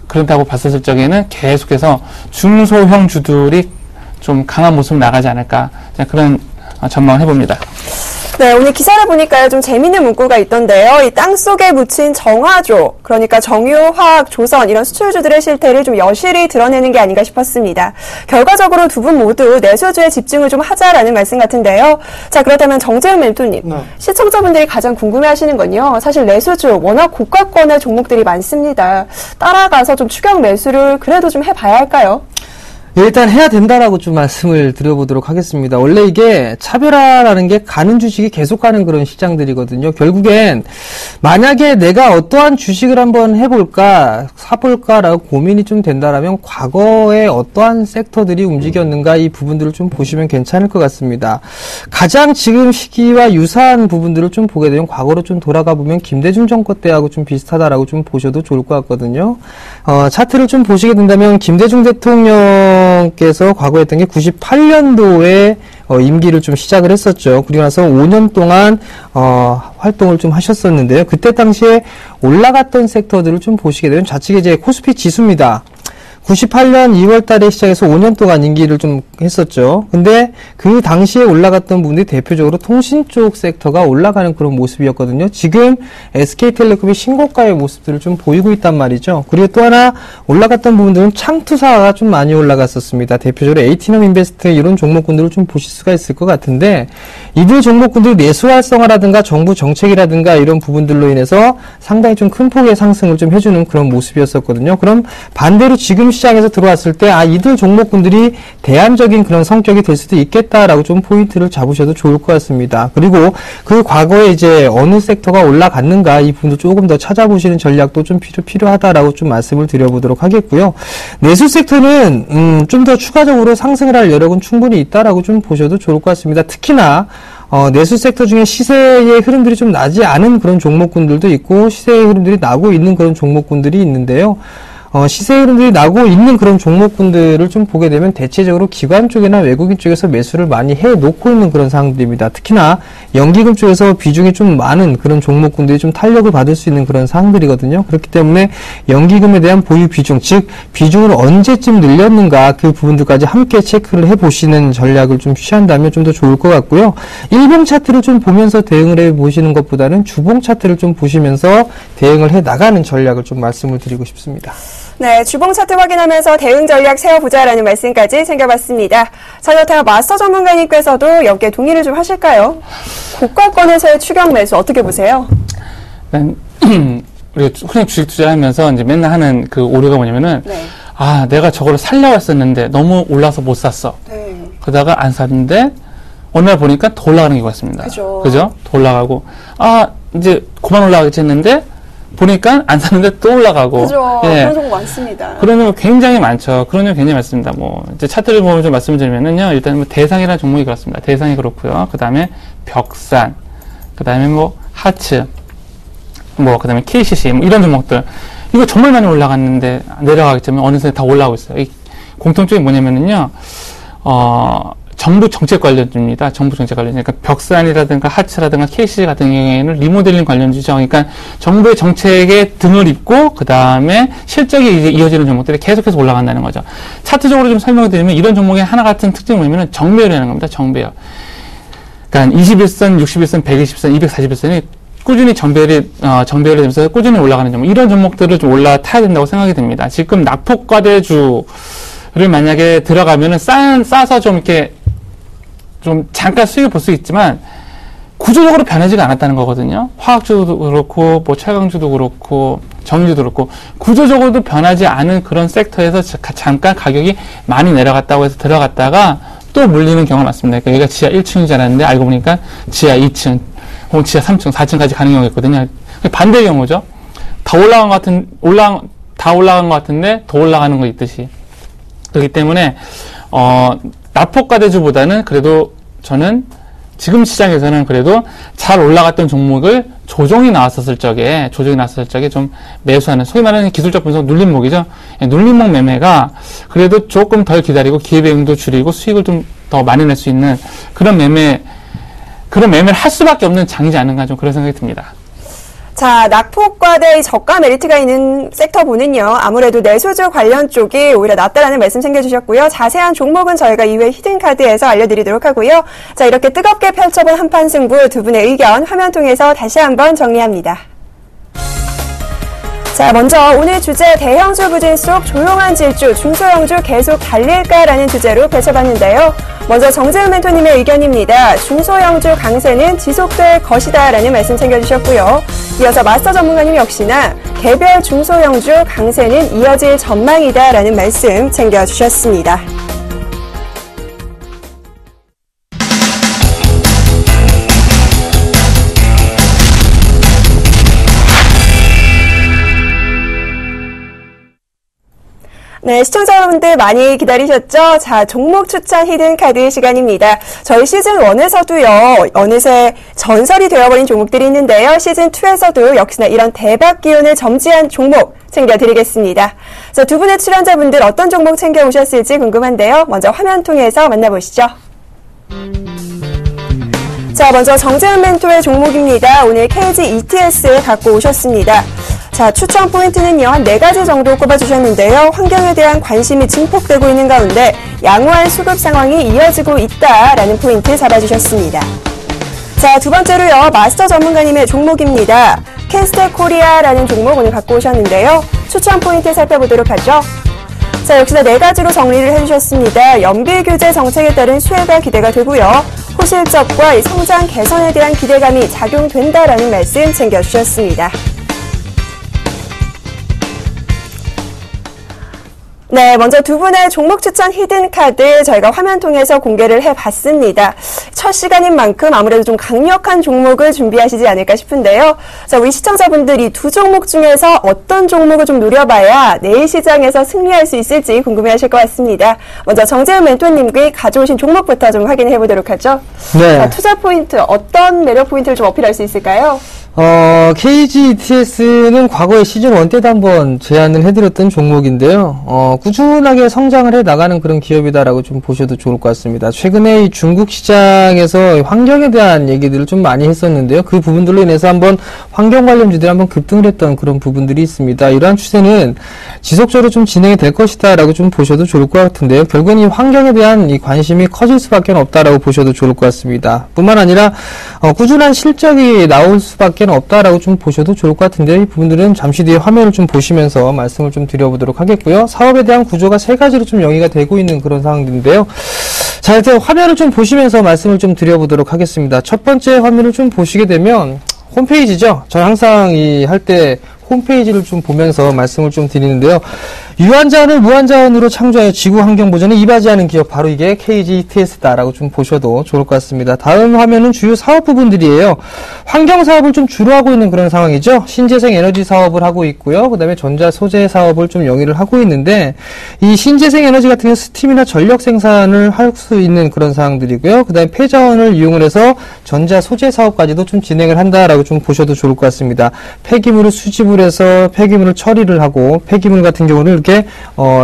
그렇다고 봤을 적에는 계속해서 중소형 주들이 좀 강한 모습으로 나가지 않을까, 그런 전망을 해봅니다. 네, 오늘 기사를 보니까요, 좀 재밌는 문구가 있던데요. 이 땅속에 묻힌 정화조, 그러니까 정유, 화학, 조선 이런 수출주들의 실태를 좀 여실히 드러내는 게 아닌가 싶었습니다. 결과적으로 두 분 모두 내수주에 집중을 좀 하자라는 말씀 같은데요. 자, 그렇다면 정재훈 멘토님, 네. 시청자분들이 가장 궁금해하시는 건요, 사실 내수주 워낙 고가권의 종목들이 많습니다. 따라가서 좀 추격 매수를 그래도 좀 해봐야 할까요? 일단 해야 된다라고 좀 말씀을 드려보도록 하겠습니다. 원래 이게 차별화라는 게 가는 주식이 계속 가는 그런 시장들이거든요. 결국엔 만약에 내가 어떠한 주식을 한번 해볼까, 사볼까라고 고민이 좀 된다라면 과거에 어떠한 섹터들이 움직였는가 이 부분들을 좀 보시면 괜찮을 것 같습니다. 가장 지금 시기와 유사한 부분들을 좀 보게 되면 과거로 좀 돌아가 보면 김대중 정권 때하고 좀 비슷하다라고 좀 보셔도 좋을 것 같거든요. 차트를 좀 보시게 된다면 김대중 대통령께서 과거에 했던 게 98년도에 임기를 좀 시작을 했었죠. 그리고 나서 5년 동안 활동을 좀 하셨었는데요. 그때 당시에 올라갔던 섹터들을 좀 보시게 되면 좌측에 이제 코스피 지수입니다. 98년 2월 달에 시작해서 5년 동안 임기를 좀 했었죠. 근데 그 당시에 올라갔던 부분들이 대표적으로 통신 쪽 섹터가 올라가는 그런 모습이었거든요. 지금 SK텔레콤이 신고가의 모습들을 좀 보이고 있단 말이죠. 그리고 또 하나 올라갔던 부분들은 창투사가 좀 많이 올라갔었습니다. 대표적으로 에이티넘 인베스트 이런 종목군들을 좀 보실 수가 있을 것 같은데 이들 종목군들이 내수 활성화라든가 정부 정책이라든가 이런 부분들로 인해서 상당히 좀 큰 폭의 상승을 좀 해주는 그런 모습이었었거든요. 그럼 반대로 지금 시장에서 들어왔을 때 이들 종목군들이 대안적인 그런 성격이 될 수도 있겠다라고 좀 포인트를 잡으셔도 좋을 것 같습니다. 그리고 그 과거에 이제 어느 섹터가 올라갔는가 이 부분도 조금 더 찾아보시는 전략도 좀 필요하다라고 좀 말씀을 드려보도록 하겠고요. 내수 섹터는 좀 더 추가적으로 상승을 할 여력은 충분히 있다라고 좀 보셔도 좋을 것 같습니다. 특히나 내수 섹터 중에 시세의 흐름들이 좀 나지 않은 그런 종목군들도 있고 시세의 흐름들이 나고 있는 그런 종목군들이 있는데요. 시세 흐름들이 나고 있는 그런 종목군들을 좀 보게 되면 대체적으로 기관 쪽이나 외국인 쪽에서 매수를 많이 해놓고 있는 그런 상황들입니다. 특히나 연기금 쪽에서 비중이 좀 많은 그런 종목군들이 좀 탄력을 받을 수 있는 그런 상황들이거든요. 그렇기 때문에 연기금에 대한 보유 비중, 즉 비중을 언제쯤 늘렸는가 그 부분들까지 함께 체크를 해보시는 전략을 좀 취한다면 좀 더 좋을 것 같고요. 일봉 차트를 좀 보면서 대응을 해보시는 것보다는 주봉 차트를 좀 보시면서 대응을 해나가는 전략을 좀 말씀을 드리고 싶습니다. 네, 주봉 차트 확인하면서 대응 전략 세워보자라는 말씀까지 챙겨봤습니다. 자, 그렇다면 마스터 전문가님께서도 여기에 동의를 좀 하실까요? 고가권에서의 추격 매수 어떻게 보세요? 우리가 흔히 주식 투자하면서 이제 맨날 하는 그 오류가 뭐냐면은, 내가 저거를 살려고 했었는데 너무 올라서 못 샀어. 그러다가 안 샀는데, 어느 날 보니까 더 올라가는 경우가 있습니다. 그죠? 더 올라가고, 이제 그만 올라가겠지 했는데, 보니까 안 샀는데 또 올라가고. 그죠. 그런 종목 많습니다. 그런 종목 굉장히 많죠. 그런 종목 굉장히 많습니다. 이제 차트를 보면 좀 말씀을 드리면은요, 일단 대상이라는 종목이 그렇습니다. 대상이 그렇고요. 그 다음에 벽산, 그 다음에 하츠, 그 다음에 KCC, 이런 종목들. 이거 정말 많이 올라갔는데, 내려가겠지만 어느새 다 올라가고 있어요. 이 공통점이 뭐냐면은요, 정부 정책 관련주입니다. 정부 정책 관련주. 그러니까 벽산이라든가 하츠라든가 KCC 같은 경우에는 리모델링 관련주죠. 그러니까 정부의 정책에 등을 입고 그 다음에 실적이 이제 이어지는 종목들이 계속해서 올라간다는 거죠. 차트적으로 좀 설명을 드리면 이런 종목의 하나 같은 특징이 뭐냐면 정배열이라는 겁니다. 정배열. 그러니까 21선, 61선, 120선, 241선이 꾸준히 정배열이 되면서 꾸준히 올라가는 종목. 이런 종목들을 좀 올라타야 된다고 생각이 듭니다. 지금 낙폭과대주를 만약에 들어가면은 싸서 좀 이렇게 좀 잠깐 수익을 볼 수 있지만 구조적으로 변하지가 않았다는 거거든요. 화학주도 그렇고 철강주도 그렇고 정유주도 그렇고 구조적으로도 변하지 않은 그런 섹터에서 잠깐 가격이 많이 내려갔다고 해서 들어갔다가 또 물리는 경우가 많습니다. 그러니까 여기가 지하 1층인 줄 알았는데 알고 보니까 지하 2층 혹은 지하 3층, 4층까지 가는 경우가 있거든요. 반대의 경우죠. 다 올라간 것 같은데 더 올라가는 거 있듯이. 그렇기 때문에 낙폭과대주보다는 그래도 저는 지금 시장에서는 그래도 잘 올라갔던 종목을 조정이 나왔었을 적에 좀 매수하는, 소위 말하는 기술적 분석 눌림목이죠. 눌림목 매매가 그래도 조금 덜 기다리고 기회비용도 줄이고 수익을 좀 더 많이 낼 수 있는 그런 매매를 할 수밖에 없는 장이지 않은가 좀 그런 생각이 듭니다. 자, 낙폭과대 저가 메리트가 있는 섹터분은요, 아무래도 내수주 관련 쪽이 오히려 낫다라는 말씀 챙겨주셨고요. 자세한 종목은 저희가 이후에 히든카드에서 알려드리도록 하고요. 자, 이렇게 뜨겁게 펼쳐본 한판 승부 두 분의 의견 화면 통해서 다시 한번 정리합니다. 자, 먼저 오늘 주제 대형주 부진 속 조용한 질주, 중소형주 계속 달릴까라는 주제로 펼쳐봤는데요. 먼저 정재훈 멘토님의 의견입니다. 중소형주 강세는 지속될 것이다라는 말씀 챙겨주셨고요. 이어서 마스터 전문가님 역시나 개별 중소형주 강세는 이어질 전망이다라는 말씀 챙겨주셨습니다. 네, 시청자 여러분들 많이 기다리셨죠? 자, 종목 추천 히든 카드 시간입니다. 저희 시즌1에서도요, 어느새 전설이 되어버린 종목들이 있는데요. 시즌2에서도 역시나 이런 대박 기운을 점지한 종목 챙겨드리겠습니다. 자, 두 분의 출연자분들 어떤 종목 챙겨오셨을지 궁금한데요. 먼저 화면 통해서 만나보시죠. 자, 먼저 정재훈 멘토의 종목입니다. 오늘 KG ETS 갖고 오셨습니다. 자, 추천 포인트는요, 한 4가지 정도 꼽아주셨는데요. 환경에 대한 관심이 증폭되고 있는 가운데 양호한 수급 상황이 이어지고 있다라는 포인트 잡아주셨습니다. 자, 두 번째로요, 마스터 전문가님의 종목입니다. 캔스테 코리아라는 종목 오늘 갖고 오셨는데요. 추천 포인트 살펴보도록 하죠. 자, 역시나 4가지로 정리를 해주셨습니다. 연비 규제 정책에 따른 수혜가 기대가 되고요. 호실적과 성장 개선에 대한 기대감이 작용된다라는 말씀 챙겨주셨습니다. 네, 먼저 두 분의 종목 추천 히든 카드 저희가 화면 통해서 공개를 해봤습니다. 첫 시간인 만큼 아무래도 좀 강력한 종목을 준비하시지 않을까 싶은데요. 자, 우리 시청자분들이 두 종목 중에서 어떤 종목을 좀 노려봐야 내일 시장에서 승리할 수 있을지 궁금해하실 것 같습니다. 먼저 정재훈 멘토님께 가져오신 종목부터 좀 확인해 보도록 하죠. 네. 자, 투자 포인트, 어떤 매력 포인트를 좀 어필할 수 있을까요? KG ETS는 과거에 시즌1 때도 한번 제안을 해드렸던 종목인데요. 꾸준하게 성장을 해 나가는 그런 기업이다라고 좀 보셔도 좋을 것 같습니다. 최근에 이 중국 시장에서 환경에 대한 얘기들을 좀 많이 했었는데요. 그 부분들로 인해서 한번 환경 관련주들이 한번 급등을 했던 그런 부분들이 있습니다. 이러한 추세는 지속적으로 좀 진행이 될 것이다라고 좀 보셔도 좋을 것 같은데요. 결국엔 이 환경에 대한 이 관심이 커질 수밖에 없다라고 보셔도 좋을 것 같습니다. 뿐만 아니라, 꾸준한 실적이 나올 수밖에 없다라고 좀 보셔도 좋을 것 같은데, 이 부분들은 잠시 뒤에 화면을 좀 보시면서 말씀을 좀 드려보도록 하겠고요. 사업에 대한 구조가 3가지로 좀 영위가 되고 있는 그런 상황인데요. 자, 일단 화면을 좀 보시면서 말씀을 좀 드려보도록 하겠습니다. 첫 번째 화면을 좀 보시게 되면 홈페이지죠. 저는 항상 할 때 홈페이지를 좀 보면서 말씀을 좀 드리는데요. 유한자원을 무한자원으로 창조하여 지구 환경 보전에 이바지하는 기업, 바로 이게 KG ETS다라고 좀 보셔도 좋을 것 같습니다. 다음 화면은 주요 사업 부분들이에요. 환경 사업을 좀 주로 하고 있는 그런 상황이죠. 신재생 에너지 사업을 하고 있고요. 그 다음에 전자 소재 사업을 좀 영위를 하고 있는데, 이 신재생 에너지 같은 경우 스팀이나 전력 생산을 할 수 있는 그런 상황들이고요. 그 다음에 폐자원을 이용을 해서 전자 소재 사업까지도 좀 진행을 한다라고 좀 보셔도 좋을 것 같습니다. 폐기물을 수집을 해서 폐기물을 처리를 하고, 폐기물 같은 경우는 이렇게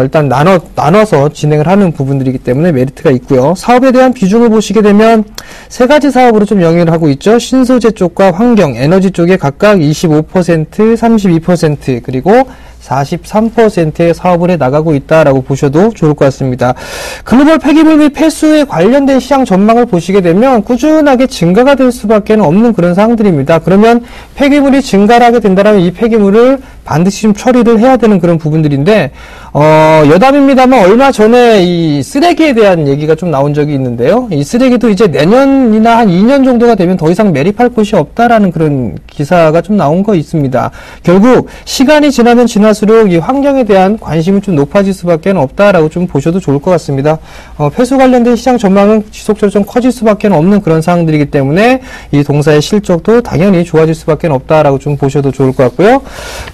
일단 나눠서 진행을 하는 부분들이기 때문에 메리트가 있고요. 사업에 대한 비중을 보시게 되면 3가지 사업으로 좀 영위를 하고 있죠. 신소재 쪽과 환경, 에너지 쪽에 각각 25%, 32%, 그리고 43%의 사업을 해 나가고 있다라고 보셔도 좋을 것 같습니다. 글로벌 폐기물 및 폐수에 관련된 시장 전망을 보시게 되면 꾸준하게 증가가 될 수밖에 없는 그런 상황들입니다. 그러면 폐기물이 증가를 하게 된다면 이 폐기물을 반드시 좀 처리를 해야 되는 그런 부분들인데, 여담입니다만 얼마 전에 이 쓰레기에 대한 얘기가 좀 나온 적이 있는데요. 이 쓰레기도 이제 내년이나 한 2년 정도가 되면 더 이상 매립할 곳이 없다라는 그런 기사가 좀 나온 거 있습니다. 결국 시간이 지나면 지날수록 이 환경에 대한 관심이 좀 높아질 수밖에 없다라고 좀 보셔도 좋을 것 같습니다. 폐수 관련된 시장 전망은 지속적으로 좀 커질 수밖에 없는 그런 상황들이기 때문에 이 동사의 실적도 당연히 좋아질 수밖에 없다라고 좀 보셔도 좋을 것 같고요.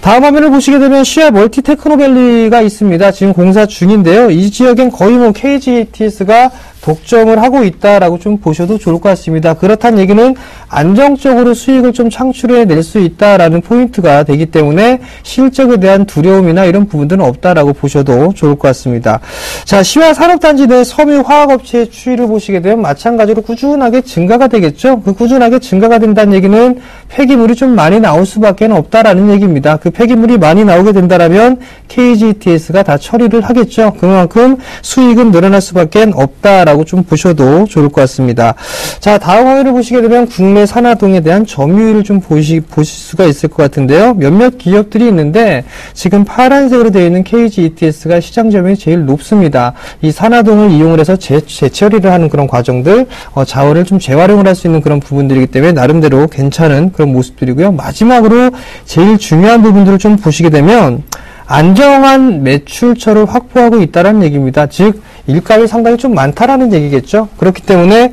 다음 화면을 보시게 되면 시아 멀티 테크노밸리가 있습니다. 지금 공사 중인데요. 이 지역엔 거의 KG ETS가 독점을 하고 있다라고 좀 보셔도 좋을 것 같습니다. 그렇다는 얘기는 안정적으로 수익을 좀 창출해낼 수 있다라는 포인트가 되기 때문에 실적에 대한 두려움이나 이런 부분들은 없다라고 보셔도 좋을 것 같습니다. 자, 시와 산업단지 내 섬유화학업체의 추이를 보시게 되면 마찬가지로 꾸준하게 증가가 되겠죠. 그 꾸준하게 증가가 된다는 얘기는 폐기물이 좀 많이 나올 수밖에 없다라는 얘기입니다. 그 폐기물이 많이 나오게 된다라면 KG ETS가 다 처리를 하겠죠. 그만큼 수익은 늘어날 수밖에 없다라고 좀 보셔도 좋을 것 같습니다. 자, 다음 화면을 보시게 되면 국내 산화동에 대한 점유율을 좀 보실 수가 있을 것 같은데요. 몇몇 기업들이 있는데 지금 파란색으로 되어 있는 KG ETS가 시장 점유율이 제일 높습니다. 이 산화동을 이용을 해서 재처리를 하는 그런 과정들, 자원을 좀 재활용을 할 수 있는 그런 부분들이기 때문에 나름대로 괜찮은 그런 모습들이고요. 마지막으로 제일 중요한 부분들을 좀 보시게 되면 안정한 매출처를 확보하고 있다는 얘기입니다. 즉 일감이 상당히 좀 많다라는 얘기겠죠. 그렇기 때문에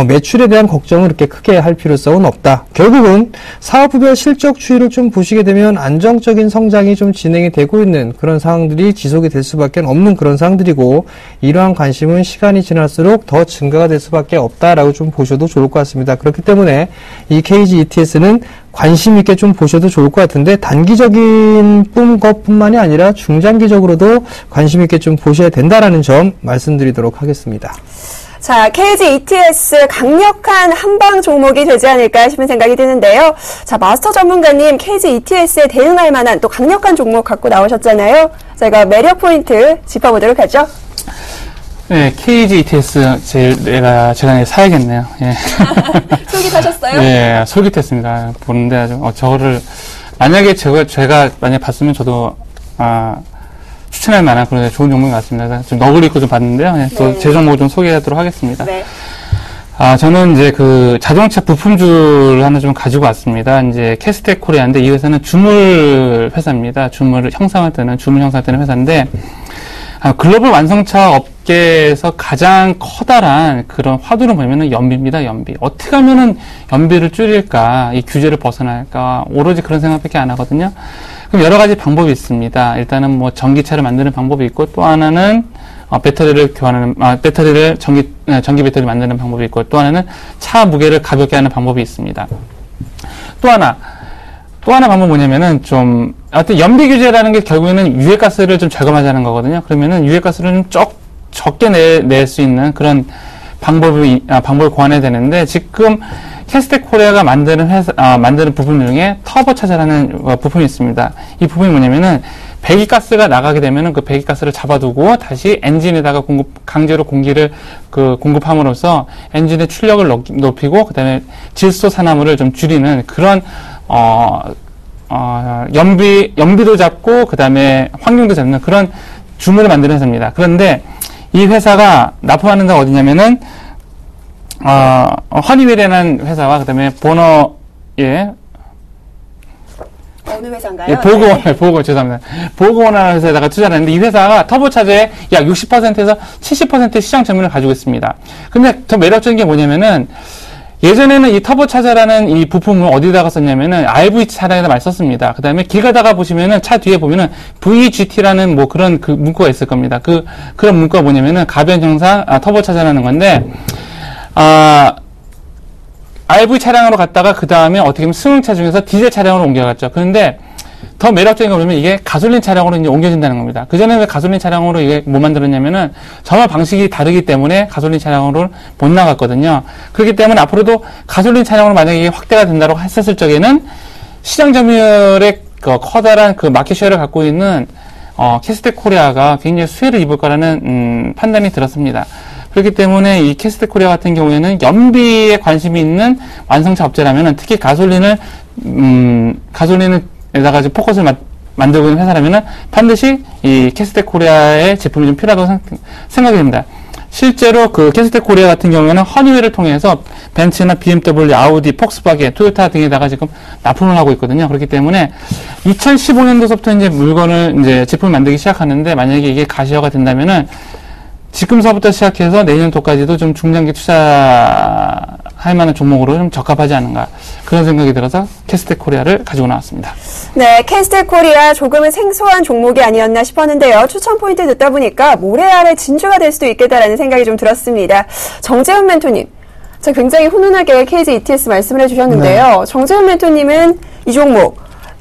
매출에 대한 걱정을 그렇게 크게 할 필요성은 없다. 결국은 사업부별 실적 추이를 좀 보시게 되면 안정적인 성장이 좀 진행이 되고 있는 그런 상황들이 지속이 될 수밖에 없는 그런 상황들이고, 이러한 관심은 시간이 지날수록 더 증가가 될 수밖에 없다라고 좀 보셔도 좋을 것 같습니다. 그렇기 때문에 이 KG ETS는 관심 있게 좀 보셔도 좋을 것 같은데, 단기적인 것뿐만이 아니라 중장기적으로도 관심 있게 좀 보셔야 된다라는 점 말씀드리도록 하겠습니다. 자, KG ETS 강력한 한방 종목이 되지 않을까 싶은 생각이 드는데요. 자, 마스터 전문가님, KG ETS에 대응할 만한 또 강력한 종목 갖고 나오셨잖아요. 제가 매력 포인트 짚어보도록 하죠. 네, KG ETS 제가 사야겠네요. 예. 솔깃하셨어요? 예, 솔깃했습니다. 보는데 아주 저거를 만약에 제가 만약 봤으면 저도 추천할 만한 그런 좋은 종목인 것 같습니다. 좀 너구리 있고 좀 봤는데요. 예, 또 제 종목을 좀 소개하도록 하겠습니다. 네. 저는 이제 그 자동차 부품줄 하나 좀 가지고 왔습니다. 이제 캐스텍 코리아인데 이 회사는 주물 회사입니다. 주물 형상을 뜨는 회사인데, 글로벌 완성차 업계에서 가장 커다란 그런 화두를 보면은 연비입니다, 연비. 어떻게 하면은 연비를 줄일까, 이 규제를 벗어날까, 오로지 그런 생각밖에 안 하거든요. 그럼 여러 가지 방법이 있습니다. 일단은 뭐 전기차를 만드는 방법이 있고, 또 하나는 배터리를 교환하는, 전기 배터리 만드는 방법이 있고, 또 하나는 차 무게를 가볍게 하는 방법이 있습니다. 또 하나 방법은 뭐냐면은 하여튼 연비 규제라는 게 결국에는 유해가스를 좀 절감하자는 거거든요. 그러면은 유해가스를 좀 적게 낼 수 있는 그런 방법을 고안해야 되는데, 지금 캐스텍 코리아가 만드는 부품 중에 터보차저라는 부품이 있습니다. 이 부품이 뭐냐면은 배기가스가 나가게 되면은 그 배기가스를 잡아두고 다시 엔진에다가 강제로 공기를 공급함으로써 엔진의 출력을 높이고, 그 다음에 질소 산화물을 좀 줄이는 그런, 연비도 잡고, 그 다음에 환경도 잡는 그런 주물을 만드는 회사입니다. 그런데 이 회사가 납품하는 데가 어디냐면은, 허니웰이라는 회사와, 그 다음에 어느 회사인가요? 죄송합니다. 보고원이라는 회사에다가 투자를 했는데, 이 회사가 터보차저의 약 60%에서 70%의 시장 점유율을 가지고 있습니다. 근데 더 매력적인 게 뭐냐면은, 예전에는 이 터보차저라는 이 부품을 어디다가 썼냐면은 RV 차량에다 많이 썼습니다. 그 다음에 길 가다가 보시면은 차 뒤에 보면은 VGT라는 뭐 그런 문구가 있을 겁니다. 그런 문구가 뭐냐면은 가변 형상 터보차저라는 건데, RV 차량으로 갔다가 그 다음에 어떻게 보면 승용차 중에서 디젤 차량으로 옮겨갔죠. 그런데 더 매력적인 거 보면 이게 가솔린 차량으로 이제 옮겨진다는 겁니다. 그전에 왜 가솔린 차량으로 이게 못 만들었냐면은 전원 방식이 다르기 때문에 가솔린 차량으로 못 나갔거든요. 그렇기 때문에 앞으로도 가솔린 차량으로 만약에 이게 확대가 된다고 했었을 적에는 시장 점유율의 커다란 마켓쉐어를 갖고 있는 캐스텍 코리아가 굉장히 수혜를 입을 거라는 판단이 들었습니다. 그렇기 때문에 이 캐스텍 코리아 같은 경우에는 연비에 관심이 있는 완성차 업체라면은, 특히 가솔린에다가 포커스를 만들고 있는 회사라면은 반드시 이 캐스텍 코리아의 제품이 좀 필요하다고 생각이 됩니다. 실제로 그 캐스텍 코리아 같은 경우에는 허니웰을 통해서 벤츠나 BMW, 아우디, 폭스바겐, 토요타 등에다가 지금 납품을 하고 있거든요. 그렇기 때문에 2015년도서부터 이제 제품을 만들기 시작하는데, 만약에 이게 가시화가 된다면은 지금서부터 시작해서 내년도까지도 좀 중장기 투자할 만한 종목으로 좀 적합하지 않은가, 그런 생각이 들어서 캐스텍 코리아를 가지고 나왔습니다. 네, 캐스텍 코리아 조금은 생소한 종목이 아니었나 싶었는데요. 추천 포인트 듣다 보니까 모래알의 진주가 될 수도 있겠다라는 생각이 좀 들었습니다. 정재훈 멘토님, 굉장히 훈훈하게 KG ETS 말씀을 해주셨는데요. 네. 정재훈 멘토님은 이 종목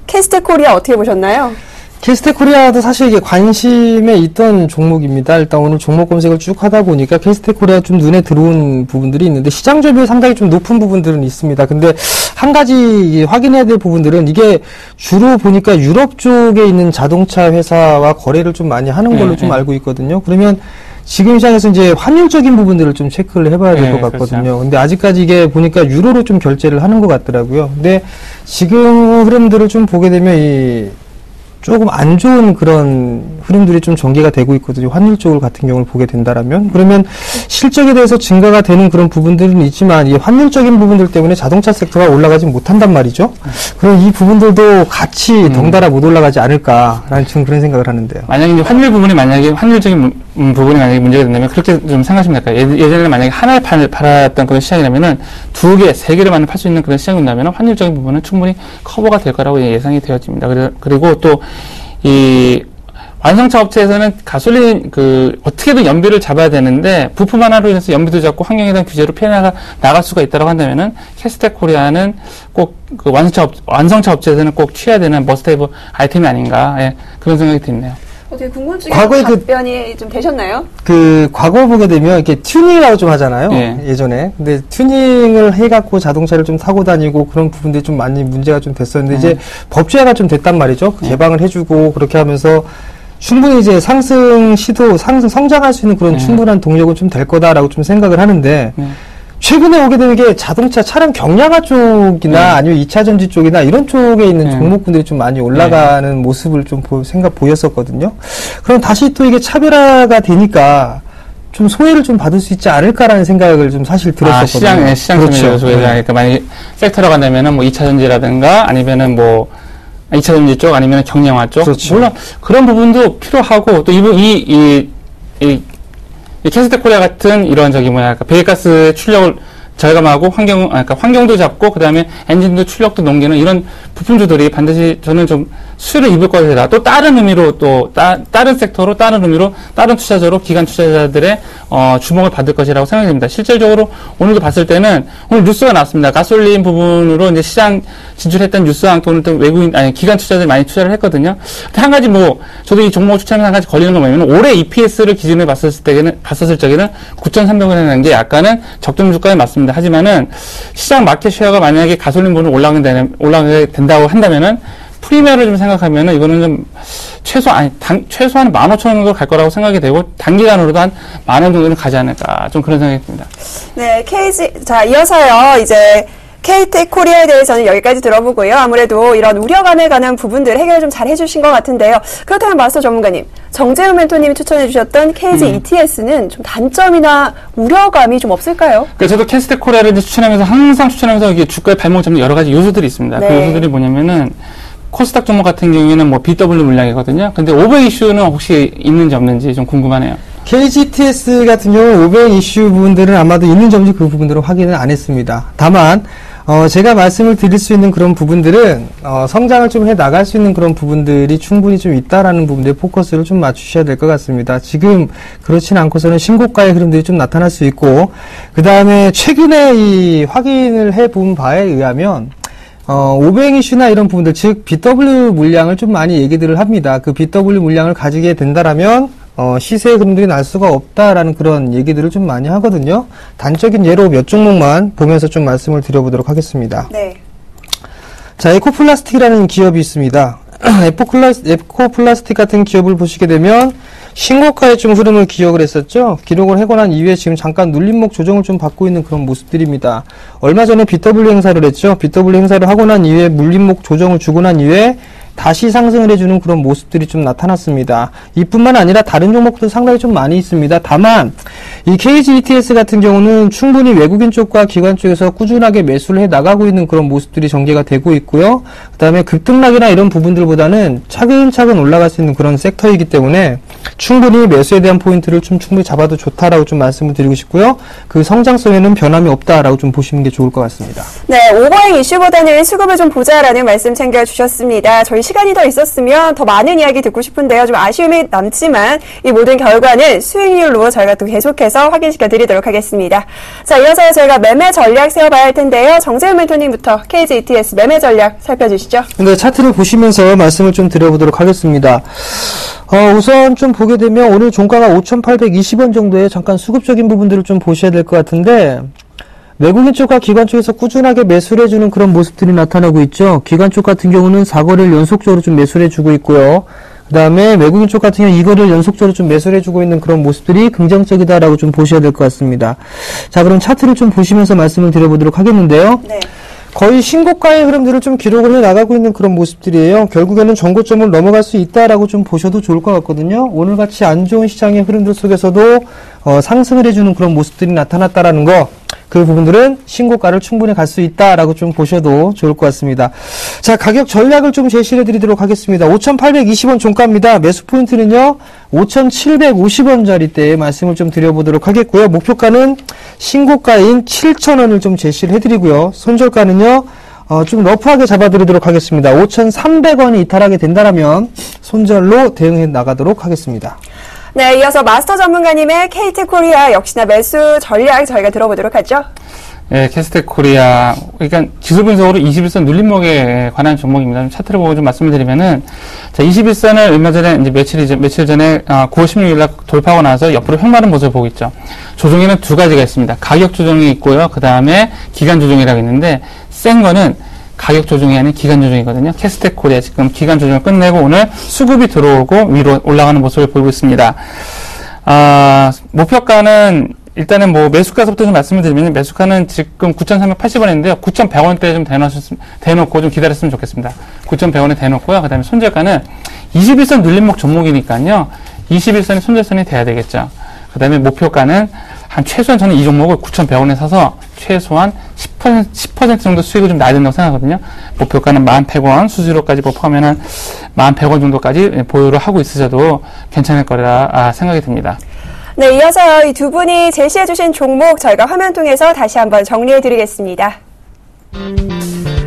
캐스텍 코리아 어떻게 보셨나요? 캐스텍 코리아도 사실 이게 관심에 있던 종목입니다. 일단 오늘 종목 검색을 쭉 하다 보니까 캐스텍 코리아 좀 눈에 들어온 부분들이 있는데, 시장 점유율 상당히 좀 높은 부분들은 있습니다. 근데 한 가지 확인해야 될 부분들은, 이게 주로 보니까 유럽 쪽에 있는 자동차 회사와 거래를 좀 많이 하는 걸로 좀 알고 있거든요. 그러면 지금 시장에서 이제 환율적인 부분들을 좀 체크를 해봐야 될 것 같거든요. 그렇죠. 근데 아직까지 이게 보니까 유로로 좀 결제를 하는 것 같더라고요. 근데 지금 흐름들을 좀 보게 되면 조금 안 좋은 그런 흐름들이 좀 전개가 되고 있거든요. 환율 쪽 같은 경우를 보게 된다라면. 그러면 실적에 대해서 증가가 되는 그런 부분들은 있지만 이 환율적인 부분들 때문에 자동차 섹터가 올라가지 못한단 말이죠. 그럼 이 부분들도 같이 덩달아 못 올라가지 않을까라는 지금 그런 생각을 하는데요. 만약에 이제 환율적인 부분이 만약에 문제가 된다면 그렇게 좀 생각하시면 될까요? 예전에는 만약에 하나를 팔았던 그런 시장이라면은 2개, 3개를 만에 팔 수 있는 그런 시장이라면 환율적인 부분은 충분히 커버가 될 거라고 예상이 되어집니다. 그리고 또 이 완성차 업체에서는 가솔린 어떻게든 연비를 잡아야 되는데 부품 하나로 인해서 연비도 잡고 환경에 대한 규제로 피해 나갈 수가 있다고 한다면은 캐스텍 코리아는 꼭 그 완성차 업체에서는 꼭 취해야 되는 머스트헤브 아이템이 아닌가, 예, 그런 생각이 드네요. 어떻게 궁금증이 과거에 답변이 좀 되셨나요? 과거 보게 되면 이렇게 튜닝이라고 좀 하잖아요. 예. 예전에. 근데 튜닝을 해갖고 자동차를 좀 타고 다니고 그런 부분들이 좀 많이 문제가 좀 됐었는데 이제 법제화가 좀 됐단 말이죠. 개방을 해주고 그렇게 하면서 충분히 이제 성장할 수 있는 그런 충분한 동력은 좀 될 거다라고 좀 생각을 하는데 최근에 오게 되는 게 자동차 차량 경량화 쪽이나 아니면 2차 전지 쪽이나 이런 쪽에 있는 종목군들이 좀 많이 올라가는 모습을 좀 보였었거든요. 그럼 다시 또 이게 차별화가 되니까 좀 소외를 좀 받을 수 있지 않을까라는 생각을 좀 사실 들었었거든요. 시장 그렇죠. 그러니까 만약에 섹터로 간다면은 뭐 2차 전지라든가 아니면은 뭐 2차 전지 쪽 아니면 경량화 쪽. 그렇죠. 물론 그런 부분도 필요하고 또 이 캐스텍 코리아 같은 이런 배기가스 출력을 절감하고 환경도 잡고 그다음에 엔진도 출력도 넘기는 이런 부품주들이 반드시 저는 좀 수혜를 입을 것이다. 또 다른 의미로 다른 섹터로 다른 의미로 다른 투자자로 기관 투자자들의 주목을 받을 것이라고 생각됩니다. 실질적으로 오늘도 봤을 때는 오늘 뉴스가 나왔습니다. 가솔린 부분으로 이제 시장 진출했던 뉴스랑 또는 또 기관 투자자들이 많이 투자를 했거든요. 한 가지 저도 이 종목 추천하면서 한 가지 걸리는 건 뭐냐면 올해 EPS를 기준으로 봤었을 적에는 9,300원이라는 게 약간은 적정 주가에 맞습니다. 하지만은 시장 마켓 쉐어가 만약에 가솔린 부분으로 올라가게 된다고 한다면은 프리미어를 좀 생각하면은 이거는 좀 최소한 15,000원 정도 갈 거라고 생각이 되고 단기간으로도 한 10,000원 정도는 가지 않을까 좀 그런 생각이 듭니다. 네, 이어서요 이제 KT 코리아에 대해서는 여기까지 들어보고요. 아무래도 이런 우려감에 관한 부분들 해결을 좀 잘 해주신 것 같은데요. 그렇다면 마스터 전문가님, 정재훈 멘토님이 추천해 주셨던 KG ETS는 좀 단점이나 우려감이 좀 없을까요? 저도 캐스텍 코리아를 항상 추천하면서 이게 주가의 발목 잡는 여러 가지 요소들이 있습니다. 네. 그 요소들이 뭐냐면은 코스닥 종목 같은 경우에는 BW 물량이거든요. 근데 오버 이슈는 혹시 있는지 없는지 좀 궁금하네요. KGTS 같은 경우 500 이슈 부분들은 아마도 있는지 없는지 그 부분들은 확인을 안 했습니다. 다만 제가 말씀을 드릴 수 있는 그런 부분들은 성장을 좀 해 나갈 수 있는 그런 부분들이 충분히 좀 있다라는 부분에 포커스를 좀 맞추셔야 될 것 같습니다. 지금 그렇진 않고서는 신고가의 흐름들이 좀 나타날 수 있고 그 다음에 최근에 이 확인을 해본 바에 의하면 500 이슈나 이런 부분들, 즉 BW 물량을 좀 많이 얘기들을 합니다. 그 BW 물량을 가지게 된다라면 시세의 흐름들이 날 수가 없다라는 그런 얘기들을 좀 많이 하거든요. 단적인 예로 몇 종목만 보면서 좀 말씀을 드려보도록 하겠습니다. 네. 자, 에코플라스틱이라는 기업이 있습니다. 에코플라스틱 같은 기업을 보시게 되면 신고가의 좀 흐름을 기록을 했었죠. 기록을 하고 난 이후에 지금 잠깐 눌림목 조정을 좀 받고 있는 그런 모습들입니다. 얼마 전에 BW 행사를 했죠. BW 행사를 하고 난 이후에 눌림목 조정을 주고 난 이후에 다시 상승을 해주는 그런 모습들이 좀 나타났습니다. 이뿐만 아니라 다른 종목도 상당히 좀 많이 있습니다. 다만 이 KG ETS 같은 경우는 충분히 외국인 쪽과 기관 쪽에서 꾸준하게 매수를 해 나가고 있는 그런 모습들이 전개가 되고 있고요. 그 다음에 급등락이나 이런 부분들보다는 차근차근 올라갈 수 있는 그런 섹터이기 때문에 충분히 매수에 대한 포인트를 좀 충분히 잡아도 좋다라고 좀 말씀을 드리고 싶고요. 그 성장성에는 변함이 없다라고 좀 보시는 게 좋을 것 같습니다. 네, 오버행 이슈보다는 수급을 좀 보자라는 말씀 챙겨주셨습니다. 저희 시간이 더 있었으면 더 많은 이야기 듣고 싶은데요. 좀 아쉬움이 남지만 이 모든 결과는 수익률로 저희가 또 계속해서 확인시켜 드리도록 하겠습니다. 자, 이어서 저희가 매매 전략 세워봐야 할 텐데요. 정재훈 멘토님부터 KG ETS 매매 전략 살펴주시죠. 네, 차트를 보시면서 말씀을 좀 드려보도록 하겠습니다. 우선 좀 보게 되면 오늘 종가가 5,820원 정도의 잠깐 수급적인 부분들을 좀 보셔야 될 것 같은데 외국인 쪽과 기관 쪽에서 꾸준하게 매수를 해주는 그런 모습들이 나타나고 있죠. 기관 쪽 같은 경우는 4거래를 연속적으로 좀 매수를 해주고 있고요. 그 다음에 외국인 쪽 같은 경우 2거래를 연속적으로 좀 매수를 해주고 있는 그런 모습들이 긍정적이다라고 좀 보셔야 될 것 같습니다. 자, 그럼 차트를 좀 보시면서 말씀을 드려보도록 하겠는데요. 네. 거의 신고가의 흐름들을 좀 기록을 해 나가고 있는 그런 모습들이에요. 결국에는 전고점을 넘어갈 수 있다라고 좀 보셔도 좋을 것 같거든요. 오늘같이 안 좋은 시장의 흐름들 속에서도 상승을 해주는 그런 모습들이 나타났다라는 거, 그 부분들은 신고가를 충분히 갈 수 있다라고 좀 보셔도 좋을 것 같습니다. 자, 가격 전략을 좀 제시해 드리도록 하겠습니다. 5,820원 종가입니다. 매수 포인트는요, 5,750원짜리대에 말씀을 좀 드려보도록 하겠고요. 목표가는 신고가인 7,000원을 좀 제시를 해드리고요. 손절가는요, 좀 러프하게 잡아드리도록 하겠습니다. 5,300원이 이탈하게 된다면 손절로 대응해 나가도록 하겠습니다. 네, 이어서 마스터 전문가님의 KT코리아 역시나 매수 전략 저희가 들어보도록 하죠. 네, 캐스텍코리아. 그러니까 지수 분석으로 21선 눌림목에 관한 종목입니다. 차트를 보고 좀 말씀을 드리면은, 자, 21선을 얼마 전에, 이제 며칠 전에, 9월 16일날 돌파하고 나서 옆으로 횡마른 모습을 보고 있죠. 조정에는 두 가지가 있습니다. 가격 조정이 있고요. 그 다음에 기간 조정이라고 있는데, 센 거는 가격 조정이 아닌 기간 조정이거든요. 캐스텍코리아 지금 기간 조정을 끝내고 오늘 수급이 들어오고 위로 올라가는 모습을 보이고 있습니다. 목표가는 일단은 뭐 매수가서부터 좀 말씀을 드리면 매수가는 지금 9,380원인데요. 9,100원대에 좀 대놓고 좀 기다렸으면 좋겠습니다. 9,100원에 대놓고요. 그 다음에 손절가는 21선 눌림목 종목이니까요. 21선이 손절선이 돼야 되겠죠. 그 다음에 목표가는 한 최소한 저는 이 종목을 9,100원에 사서 최소한 10% 정도 수익을 좀 나야 된다고 생각하거든요. 목표가는 1,100원, 수수료까지 포함하면 1,100원 정도까지 보유를 하고 있으셔도 괜찮을 거라 생각이 듭니다. 네, 이어서 이 두 분이 제시해주신 종목 저희가 화면 통해서 다시 한번 정리해드리겠습니다.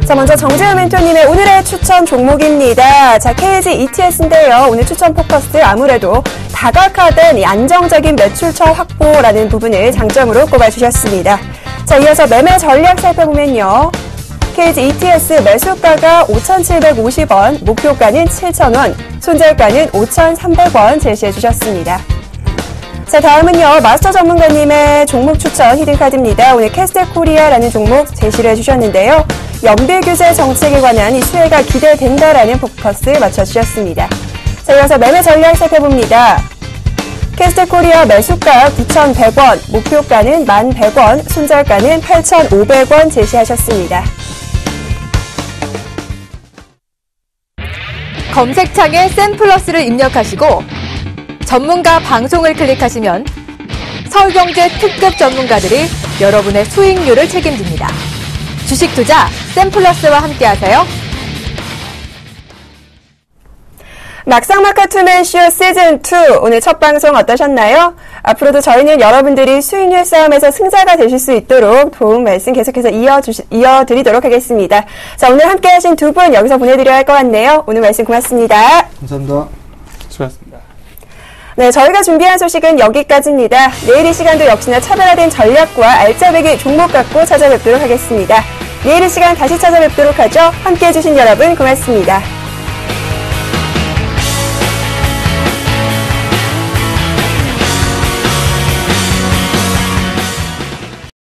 자, 먼저 정재훈 멘토님의 오늘의 추천 종목입니다. 자, KG ETS인데요. 오늘 추천 포커스 아무래도 다각화된 이 안정적인 매출처 확보라는 부분을 장점으로 꼽아주셨습니다. 자, 이어서 매매 전략 살펴보면요. KG ETS 매수가가 5,750원, 목표가는 7,000원, 손절가는 5,300원 제시해 주셨습니다. 자, 다음은요, 마스터 전문가님의 종목 추천 히든카드입니다. 오늘 캐스텍코리아라는 종목 제시를 해주셨는데요. 연비 규제 정책에 관한 이 수혜가 기대된다라는 포커스 맞춰주셨습니다. 자, 이어서 매매 전략 살펴봅니다. 캐스텍코리아 매수가 9,100원, 목표가는 1,100원, 손절가는 8,500원 제시하셨습니다. 검색창에 샘플러스를 입력하시고 전문가 방송을 클릭하시면 서울경제 특급 전문가들이 여러분의 수익률을 책임집니다. 주식 투자 샘플러스와 함께하세요. 막상막하 투맨쇼 시즌2 오늘 첫 방송 어떠셨나요? 앞으로도 저희는 여러분들이 수익률 싸움에서 승자가 되실 수 있도록 도움 말씀 계속해서 이어드리도록 하겠습니다. 자, 오늘 함께 하신 두 분 여기서 보내드려야 할 것 같네요. 오늘 말씀 고맙습니다. 감사합니다. 수고하셨습니다. 네, 저희가 준비한 소식은 여기까지입니다. 내일 이 시간도 역시나 차별화된 전략과 알짜배기 종목 갖고 찾아뵙도록 하겠습니다. 내일 이 시간 다시 찾아뵙도록 하죠. 함께해 주신 여러분 고맙습니다.